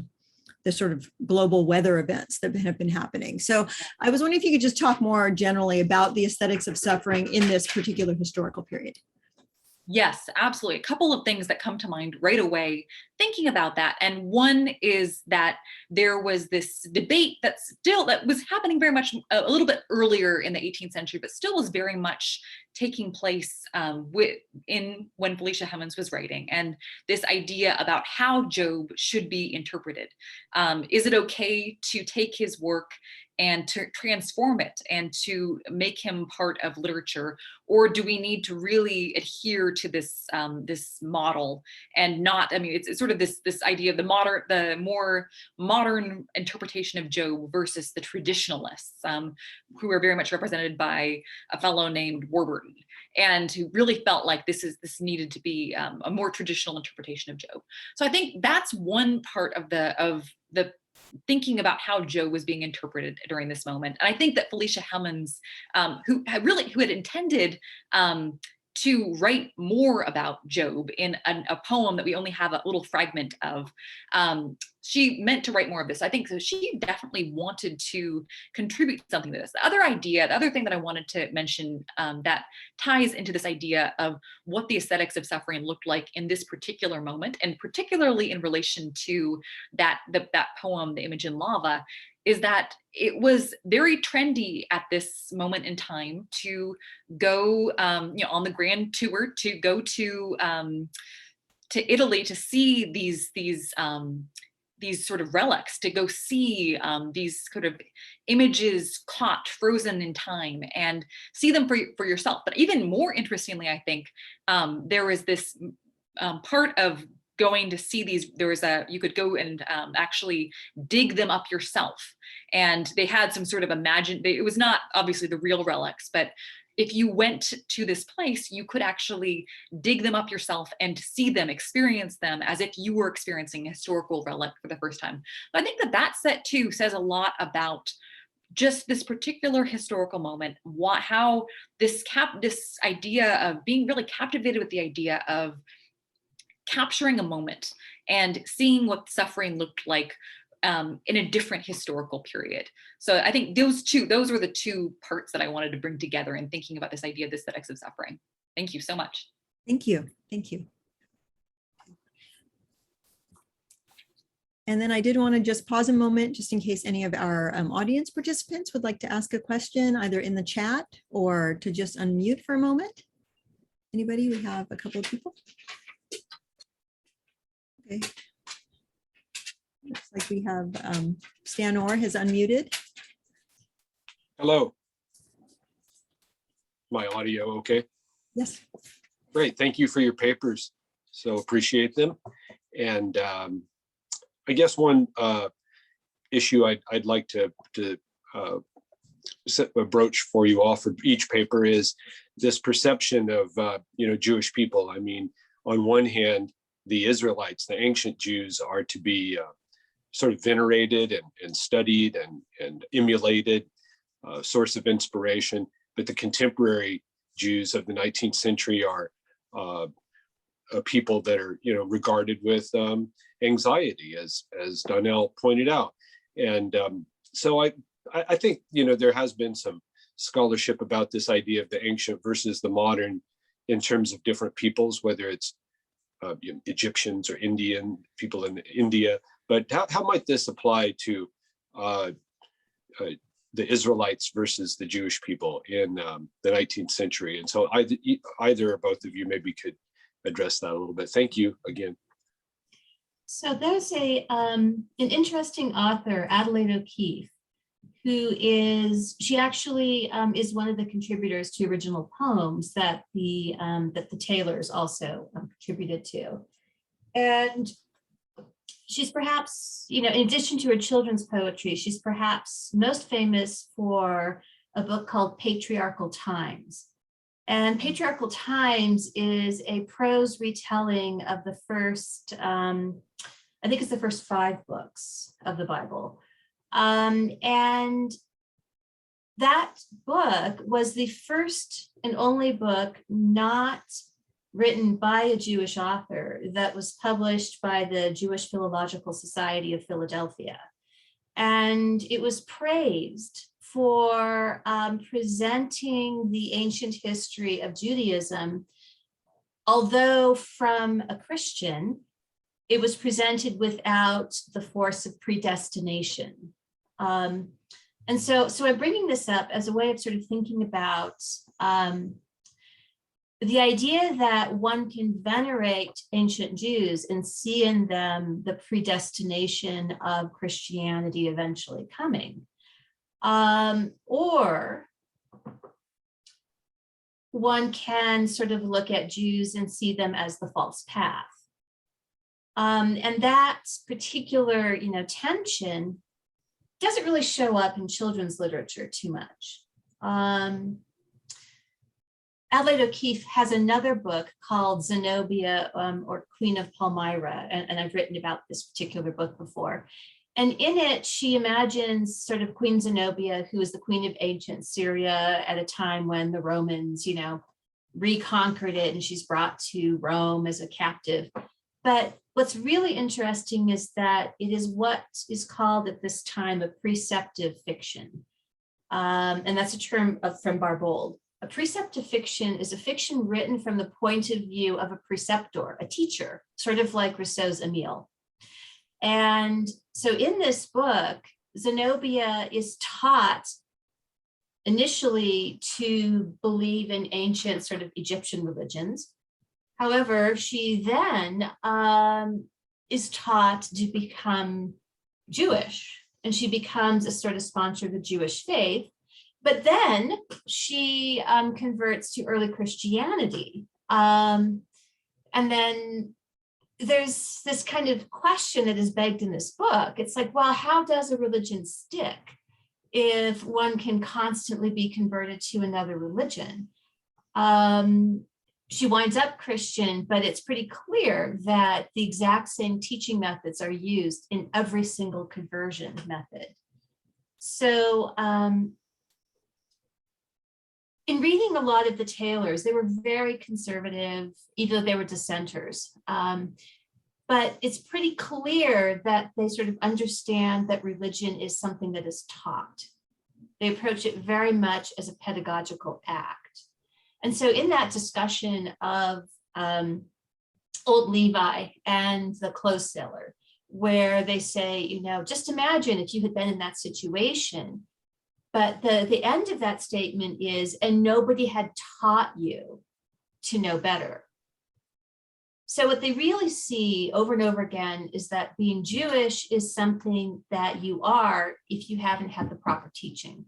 the sort of global weather events that have been happening. So I was wondering if you could just talk more generally about the aesthetics of suffering in this particular historical period. Yes, absolutely. A couple of things that come to mind right away thinking about that. And one is that there was this debate that was happening very much a little bit earlier in the 18th century, but still was very much taking place when Felicia Hemans was writing, and this idea about how Job should be interpreted. Is it okay to take his work and to transform it and to make him part of literature, or do we need to really adhere to this this model and not? I mean, it's sort of this idea of the more modern interpretation of Job versus the traditionalists, who are very much represented by a fellow named Warburton, and who really felt like this needed to be a more traditional interpretation of Job. So I think that's one part of the thinking about how Job was being interpreted during this moment. And I think that Felicia Hemans, who had intended to write more about Job in a poem that we only have a little fragment of, she meant to write more of this. I think so. She definitely wanted to contribute something to this. The other thing that I wanted to mention that ties into this idea of what the aesthetics of suffering looked like in this particular moment, and particularly in relation to that poem, The Image in Lava, is that it was very trendy at this moment in time to go on the grand tour, to go to Italy to see these sort of relics, to go see these sort of images caught, frozen in time, and see them for yourself. But even more interestingly, I think there was this part of going to see these. You could go and actually dig them up yourself, and they had some sort of it was not obviously the real relics, but if you went to this place, you could actually dig them up yourself and see them, experience them as if you were experiencing a historical relic for the first time. But I think that set too says a lot about just this particular historical moment, how this idea of being really captivated with the idea of capturing a moment and seeing what suffering looked like in a different historical period. So I think those were the two parts that I wanted to bring together in thinking about this idea of the aesthetics of suffering. Thank you so much. Thank you. Thank you. And then I did want to just pause a moment just in case any of our audience participants would like to ask a question, either in the chat or to just unmute for a moment. Anybody? We have a couple of people. Okay. Looks like we have Stan Orr has unmuted. Hello. My audio okay? Yes. Great. Thank you for your papers. So appreciate them. And I guess one issue I'd like to set a broach for you all for each paper is this perception of Jewish people. I mean, on one hand, the Israelites, the ancient Jews, are to be sort of venerated and studied and emulated, source of inspiration. But the contemporary Jews of the 19th century are people that are regarded with anxiety, as Donnell pointed out. And so I think there has been some scholarship about this idea of the ancient versus the modern in terms of different peoples, whether it's Egyptians or Indian people in India. But how might this apply to the Israelites versus the Jewish people in the 19th century. And so either or both of you maybe could address that a little bit. Thank you again. So there's an interesting author, Adelaide O'Keefe, she actually is one of the contributors to original poems that the Taylors also contributed to. And she's perhaps, in addition to her children's poetry, she's perhaps most famous for a book called Patriarchal Times. And Patriarchal Times is a prose retelling of the first, I think it's the first 5 books of the Bible. And that book was the first and only book not written by a Jewish author that was published by the Jewish Philological Society of Philadelphia. And it was praised for presenting the ancient history of Judaism, although from a Christian, it was presented without the force of predestination. And so I'm bringing this up as a way of sort of thinking about the idea that one can venerate ancient Jews and see in them the predestination of Christianity eventually coming. Or one can sort of look at Jews and see them as the false path. And that particular, tension doesn't really show up in children's literature too much. Adelaide O'Keefe has another book called Zenobia, or Queen of Palmyra, and I've written about this particular book before. And in it, she imagines sort of Queen Zenobia, who is the queen of ancient Syria at a time when the Romans, reconquered it, and she's brought to Rome as a captive. But what's really interesting is that it is what is called at this time a preceptive fiction. And that's a term from Barbauld. A preceptive fiction is a fiction written from the point of view of a preceptor, a teacher, sort of like Rousseau's Emile. And so in this book, Zenobia is taught initially to believe in ancient sort of Egyptian religions. However, she then is taught to become Jewish, and she becomes a sort of sponsor of the Jewish faith. But then she converts to early Christianity. And then there's this kind of question that is begged in this book. It's like, well, how does a religion stick if one can constantly be converted to another religion? She winds up Christian, but it's pretty clear that the exact same teaching methods are used in every single conversion method. So in reading a lot of the Taylors, they were very conservative, even though they were dissenters. But it's pretty clear that they sort of understand that religion is something that is taught. They approach it very much as a pedagogical act. And so in that discussion of old Levi and the clothes seller, where they say, just imagine if you had been in that situation. But the end of that statement is, and nobody had taught you to know better. So what they really see over and over again is that being Jewish is something that you are if you haven't had the proper teaching.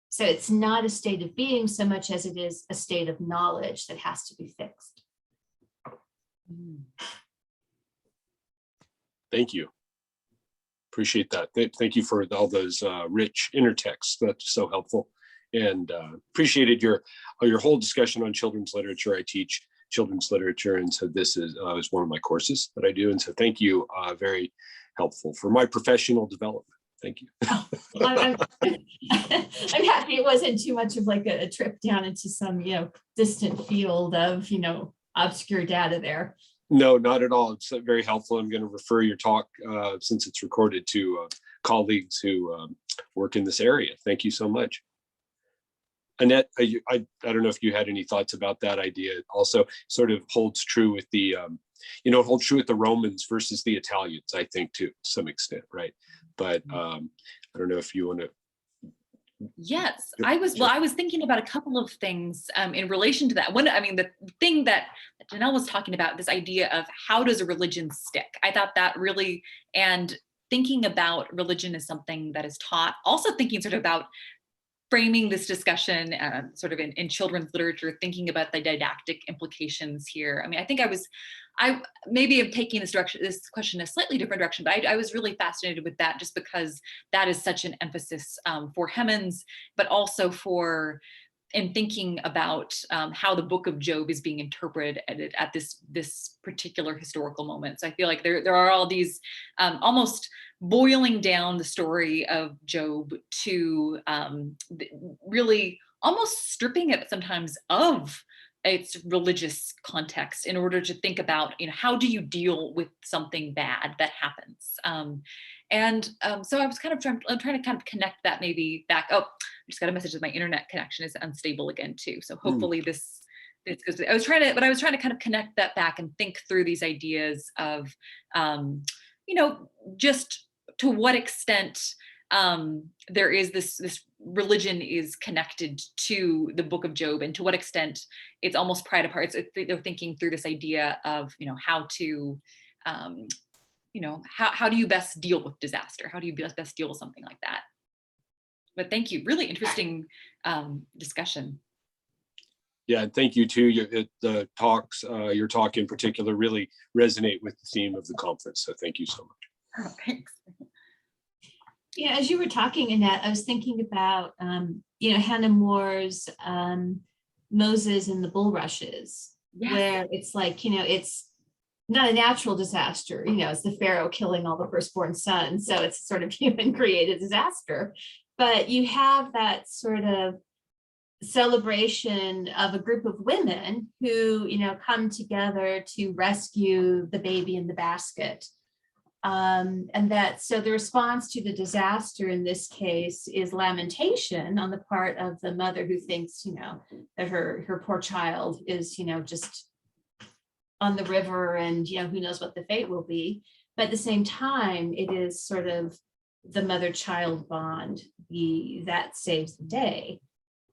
So it's not a state of being so much as it is a state of knowledge that has to be fixed. Thank you. Appreciate that. Thank you for all those rich intertexts. That's so helpful. And appreciated your whole discussion on children's literature. I teach children's literature, and so this is one of my courses that I do. And so thank you, very helpful for my professional development. Thank you. Oh, I'm happy it wasn't too much of like a trip down into some, distant field of, obscure data there. No, not at all. It's very helpful. I'm going to refer your talk, since it's recorded, to colleagues who work in this area. Thank you so much. Annette, I don't know if you had any thoughts about that idea. It also sort of holds true with the, it holds true with the Romans versus the Italians, I think, to some extent, right? But I don't know if you want to Yes, I was thinking about a couple of things in relation to that. One, I mean, the thing that Janelle was talking about, this idea of how does a religion stick? I thought that really, and thinking about religion as something that is taught, also thinking sort of about framing this discussion sort of in children's literature, thinking about the didactic implications here. I mean, I think I maybe am taking this question in a slightly different direction, but I was really fascinated with that just because that is such an emphasis for Hemans, but also in thinking about how the book of Job is being interpreted at this particular historical moment. So I feel like there are all these almost boiling down the story of Job to really almost stripping it sometimes of its religious context in order to think about, how do you deal with something bad that happens? So I was I'm trying to kind of connect that maybe back. Oh, I just got a message that my internet connection is unstable again too. So hopefully this I was trying to kind of connect that back and think through these ideas of, just to what extent there is this religion is connected to the book of Job, and to what extent it's almost pried apart. They're thinking through this idea of, how to, how do you best deal with disaster? How do you best deal with something like that? But thank you, really interesting discussion. Yeah, thank you too. The talks, your talk in particular, really resonate with the theme of the conference. So thank you so much. Oh, thanks. Yeah, as you were talking, Annette, I was thinking about, Hannah More's Moses and the Bulrushes, Yes. where it's like, it's not a natural disaster, it's the Pharaoh killing all the firstborn sons. So it's sort of human created disaster. But you have that sort of celebration of a group of women who, come together to rescue the baby in the basket. So the response to the disaster in this case is lamentation on the part of the mother who thinks, that her poor child is, just on the river and, who knows what the fate will be. But at the same time, it is sort of the mother-child bond that saves the day.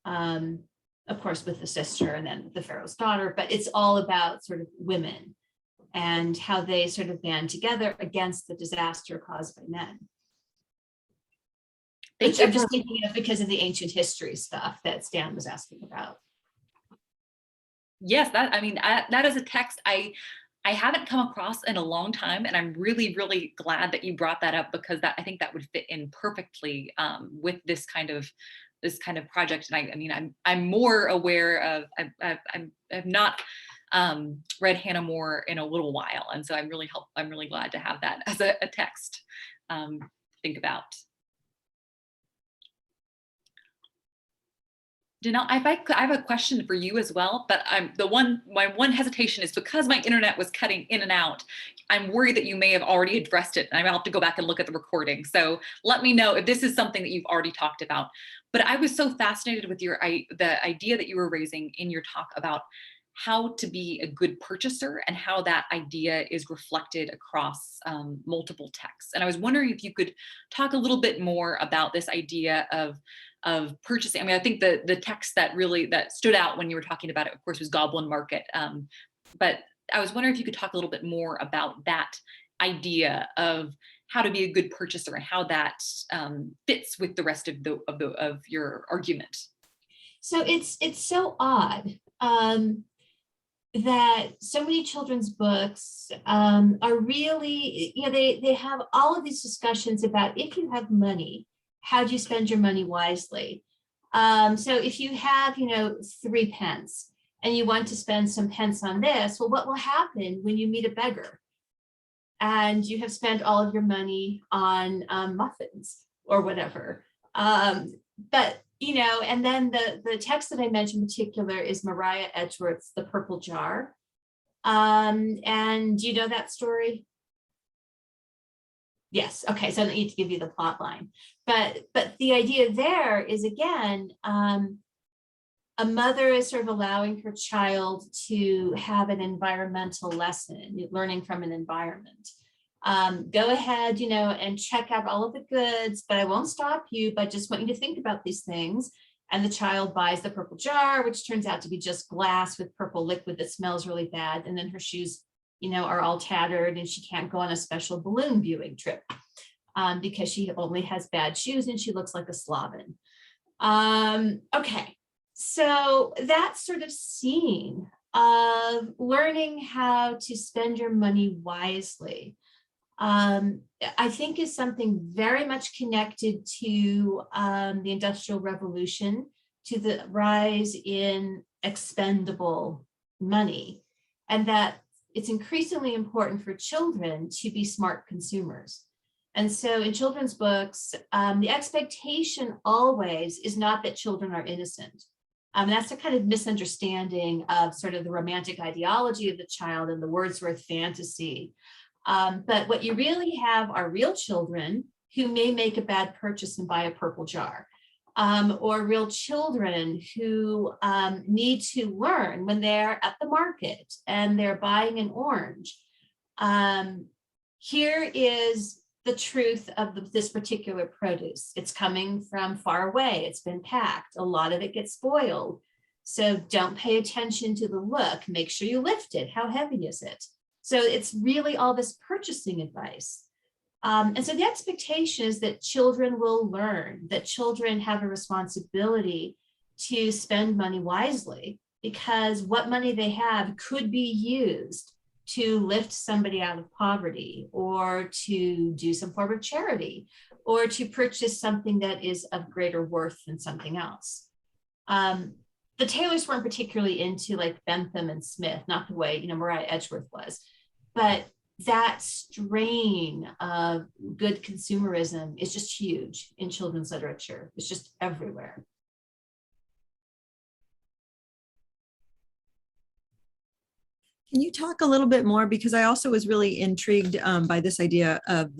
Of course, with the sister and then the Pharaoh's daughter, but it's all about sort of women and how they sort of band together against the disaster caused by men. Which I'm just thinking of because of the ancient history stuff that Stan was asking about. Yes, that is a text I haven't come across in a long time, and I'm really, really glad that you brought that up, because I think that would fit in perfectly with this kind of project. And I'm more aware of, I've not read Hannah More in a little while, and so I'm really glad to have that as a text to think about. Janelle, I have a question for you as well, but my one hesitation is because my internet was cutting in and out. I'm worried that you may have already addressed it, and I'll have to go back and look at the recording. So let me know if this is something that you've already talked about. But I was so fascinated with the idea that you were raising in your talk about how to be a good purchaser and how that idea is reflected across multiple texts. And I was wondering if you could talk a little bit more about this idea of purchasing. I think the text that stood out when you were talking about it, of course, was Goblin Market. But I was wondering if you could talk a little bit more about that idea of how to be a good purchaser and how that fits with the rest of your argument. So it's so odd that so many children's books are really, they have all of these discussions about, if you have money, how do you spend your money wisely? So if you have, 3 pence and you want to spend some pence on this, well, what will happen when you meet a beggar and you have spent all of your money on muffins or whatever? But and then the text that I mentioned in particular is Mariah Edgeworth's The Purple Jar. And do you know that story? Yes. Okay. So I don't need to give you the plot line, but the idea there is, again, a mother is sort of allowing her child to have an environmental lesson, learning from an environment. Go ahead, and check out all of the goods, but I won't stop you, but just want you to think about these things. And the child buys the purple jar, which turns out to be just glass with purple liquid that smells really bad. And then her shoes, are all tattered and she can't go on a special balloon viewing trip because she only has bad shoes and she looks like a Slavic. Okay, so that sort of scene of learning how to spend your money wisely, I think is something very much connected to the Industrial Revolution, to the rise in expendable money, and that it's increasingly important for children to be smart consumers. And so in children's books, the expectation always is not that children are innocent. That's a kind of misunderstanding of sort of the romantic ideology of the child and the Wordsworth fantasy. But what you really have are real children who may make a bad purchase and buy a purple jar, or real children who need to learn when they're at the market and they're buying an orange. Here is the truth of this particular produce. It's coming from far away. It's been packed. A lot of it gets spoiled. So don't pay attention to the look. Make sure you lift it. How heavy is it? So it's really all this purchasing advice. And so the expectation is that children will learn, that children have a responsibility to spend money wisely, because what money they have could be used to lift somebody out of poverty, or to do some form of charity, or to purchase something that is of greater worth than something else. The Taylors weren't particularly into like Bentham and Smith, not the way, Mariah Edgeworth was, but that strain of good consumerism is just huge in children's literature. It's just everywhere. Can you talk a little bit more? Because I also was really intrigued by this idea of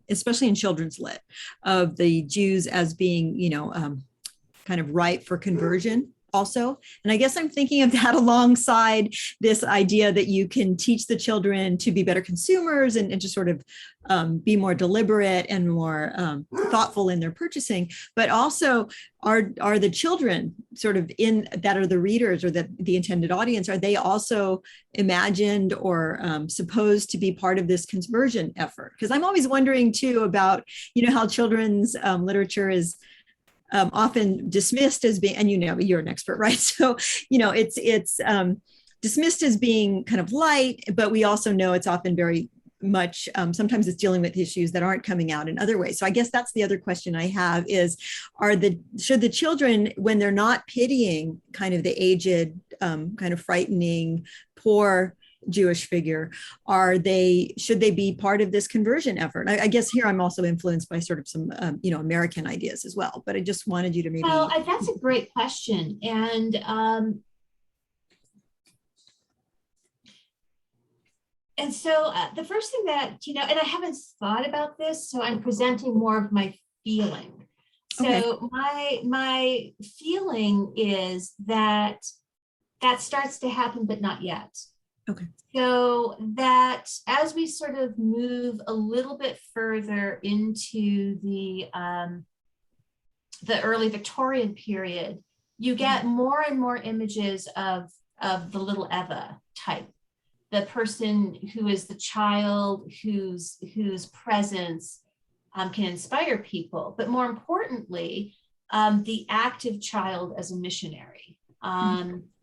especially in children's lit, of the Jews as being, kind of ripe for conversion also. And I guess I'm thinking of that alongside this idea that you can teach the children to be better consumers and to sort of be more deliberate and more thoughtful in their purchasing, but also are the children sort of that are the readers or the intended audience, are they also imagined or supposed to be part of this conversion effort? Because I'm always wondering too about, how children's literature is often dismissed as being, and you're an expert, right? So, it's dismissed as being kind of light, but we also know it's often very much, sometimes it's dealing with issues that aren't coming out in other ways. So I guess that's the other question I have is, should the children, when they're not pitying kind of the aged, kind of frightening, poor Jewish figure, should they be part of this conversion effort? I guess here I'm also influenced by sort of some American ideas as well, but I just wanted you to maybe. Well, that's a great question. And so the first thing that, and I haven't thought about this, so I'm presenting more of my feeling. So okay. my feeling is that starts to happen, but not yet. Okay. So that as we sort of move a little bit further into the early Victorian period, you get more and more images of the little Eva type, the person who is the child whose presence can inspire people, but more importantly, the active child as a missionary.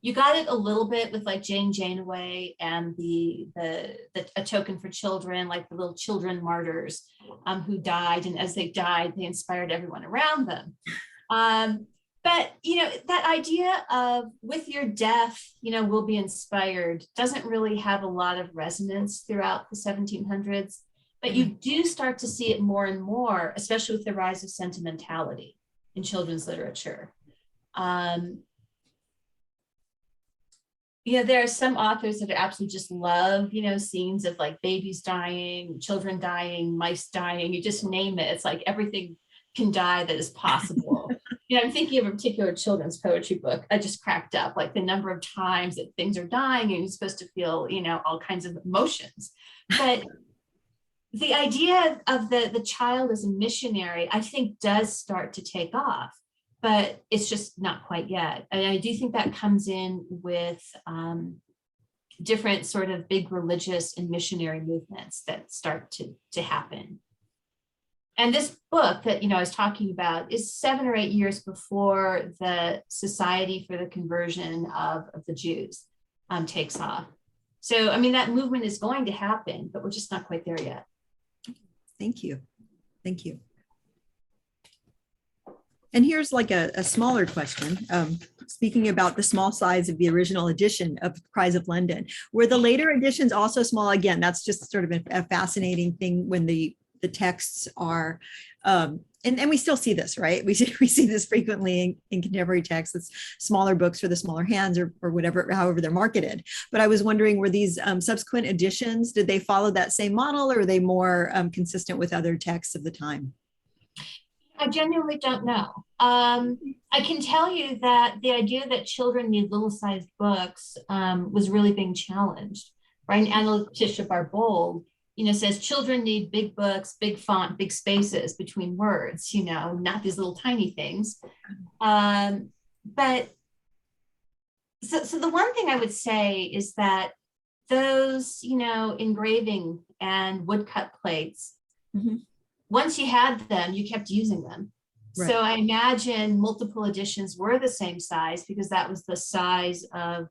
You got it a little bit with like Jane Janeway and the A Token for Children, like the little children martyrs who died, and as they died, they inspired everyone around them. But that idea of with your death, we'll be inspired doesn't really have a lot of resonance throughout the 1700s, but you do start to see it more and more, especially with the rise of sentimentality in children's literature. There are some authors that absolutely just love, scenes of like babies dying, children dying, mice dying, you just name it. It's like everything can die that is possible. I'm thinking of a particular children's poetry book. I just cracked up, like the number of times that things are dying and you're supposed to feel, all kinds of emotions. But the idea of the child as a missionary, I think, does start to take off, but it's just not quite yet. And I do think that comes in with different sort of big religious and missionary movements that start to happen. And this book that, I was talking about is 7 or 8 years before the Society for the Conversion of the Jews takes off. So, I mean, that movement is going to happen, but we're just not quite there yet. Thank you. Thank you. And here's like a smaller question. Speaking about the small size of the original edition of Cries of London, were the later editions also small? Again, that's just sort of a fascinating thing when the texts are, and we still see this, right? We see this frequently in contemporary texts. It's smaller books for the smaller hands or whatever, however they're marketed. But I was wondering, were these subsequent editions, did they follow that same model, or are they more consistent with other texts of the time? I genuinely don't know. I can tell you that the idea that children need little-sized books was really being challenged, right? And Anna Letitia Barbold, says children need big books, big font, big spaces between words, not these little tiny things. But so the one thing I would say is that those, engraving and woodcut plates, mm-hmm. Once you had them, you kept using them. Right. So I imagine multiple editions were the same size because that was the size of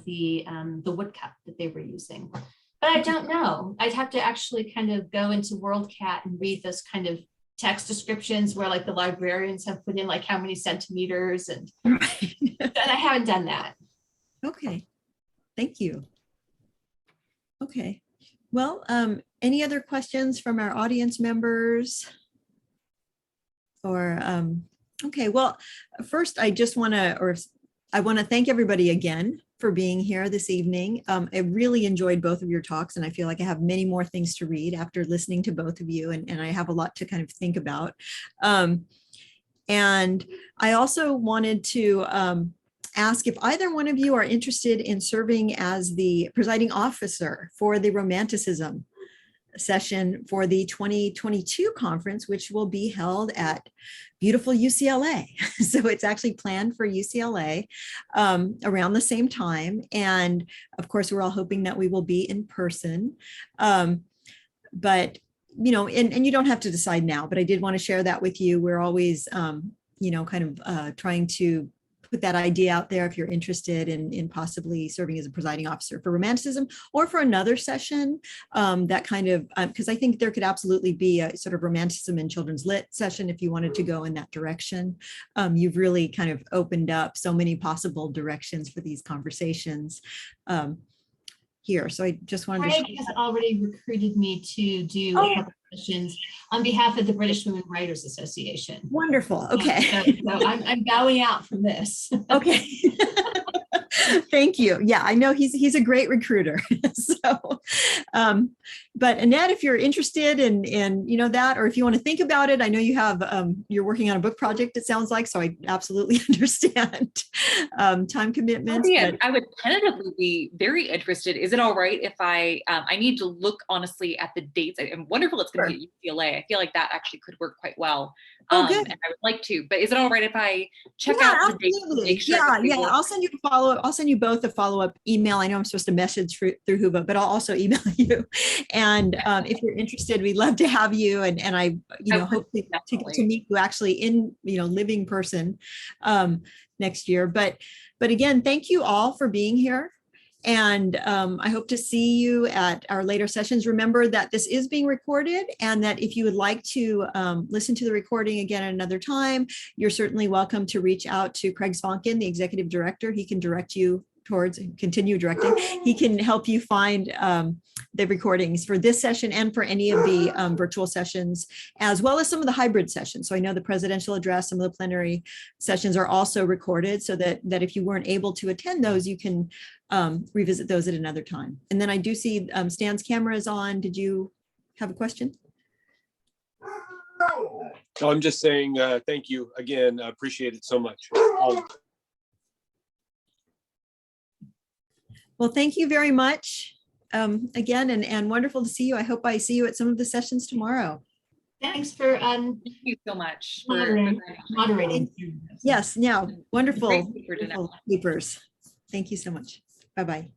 the woodcut that they were using. But I don't know. I'd have to actually kind of go into WorldCat and read those kind of text descriptions where like the librarians have put in like how many centimeters and I haven't done that. Okay, thank you. Okay, well, any other questions from our audience members? Or, okay, well, first I just want to thank everybody again for being here this evening. I really enjoyed both of your talks, and I feel like I have many more things to read after listening to both of you, and I have a lot to kind of think about. And I also wanted to ask if either one of you are interested in serving as the presiding officer for the Romanticism session for the 2022 conference, which will be held at beautiful UCLA. So it's actually planned for UCLA around the same time. And of course, we're all hoping that we will be in person. But, and you don't have to decide now, but I did want to share that with you. We're always, kind of trying to put that idea out there if you're interested in possibly serving as a presiding officer for Romanticism or for another session that kind of, because I think there could absolutely be a sort of Romanticism and children's lit session if you wanted to go in that direction. You've really kind of opened up so many possible directions for these conversations here. So I just wanted Craig has already recruited me to do a couple sessions on behalf of the British Women Writers Association. Wonderful. Okay. So I'm bowing out from this. Okay. Thank you. Yeah, I know he's a great recruiter. So, but Annette, if you're interested in that, or if you want to think about it, I know you have you're working on a book project. It sounds like, so I absolutely understand time commitments. I would tentatively be very interested. Is it all right if I need to look honestly at the dates? I'm wonderful. It's going to be at UCLA. I feel like that actually could work quite well. Oh, good. And I would like to. But is it all right if I check out the dates? Make sure I'll send you a follow-up. I'll send you both a follow-up email. I know I'm supposed to message through Huba, but I'll also email you. And if you're interested, we'd love to have you. And I, hope to meet you actually in, living person next year. But again, thank you all for being here. And I hope to see you at our later sessions. Remember that this is being recorded, and that if you would like to listen to the recording again at another time, you're certainly welcome to reach out to Craig Svonkin, the executive director. He can direct you towards, continue directing. He can help you find the recordings for this session and for any of the virtual sessions, as well as some of the hybrid sessions. So I know the presidential address, some of the plenary sessions are also recorded, so that if you weren't able to attend those, you can revisit those at another time. And then I do see Stan's camera is on. Did you have a question? I'm just saying thank you again. I appreciate it so much. Well, thank you very much. again, and wonderful to see you. I hope I see you at some of the sessions tomorrow. Thanks for Thank you so much for moderating. Yes, now, wonderful, Great paper to know. wonderful papers. Thank you so much. Bye-bye.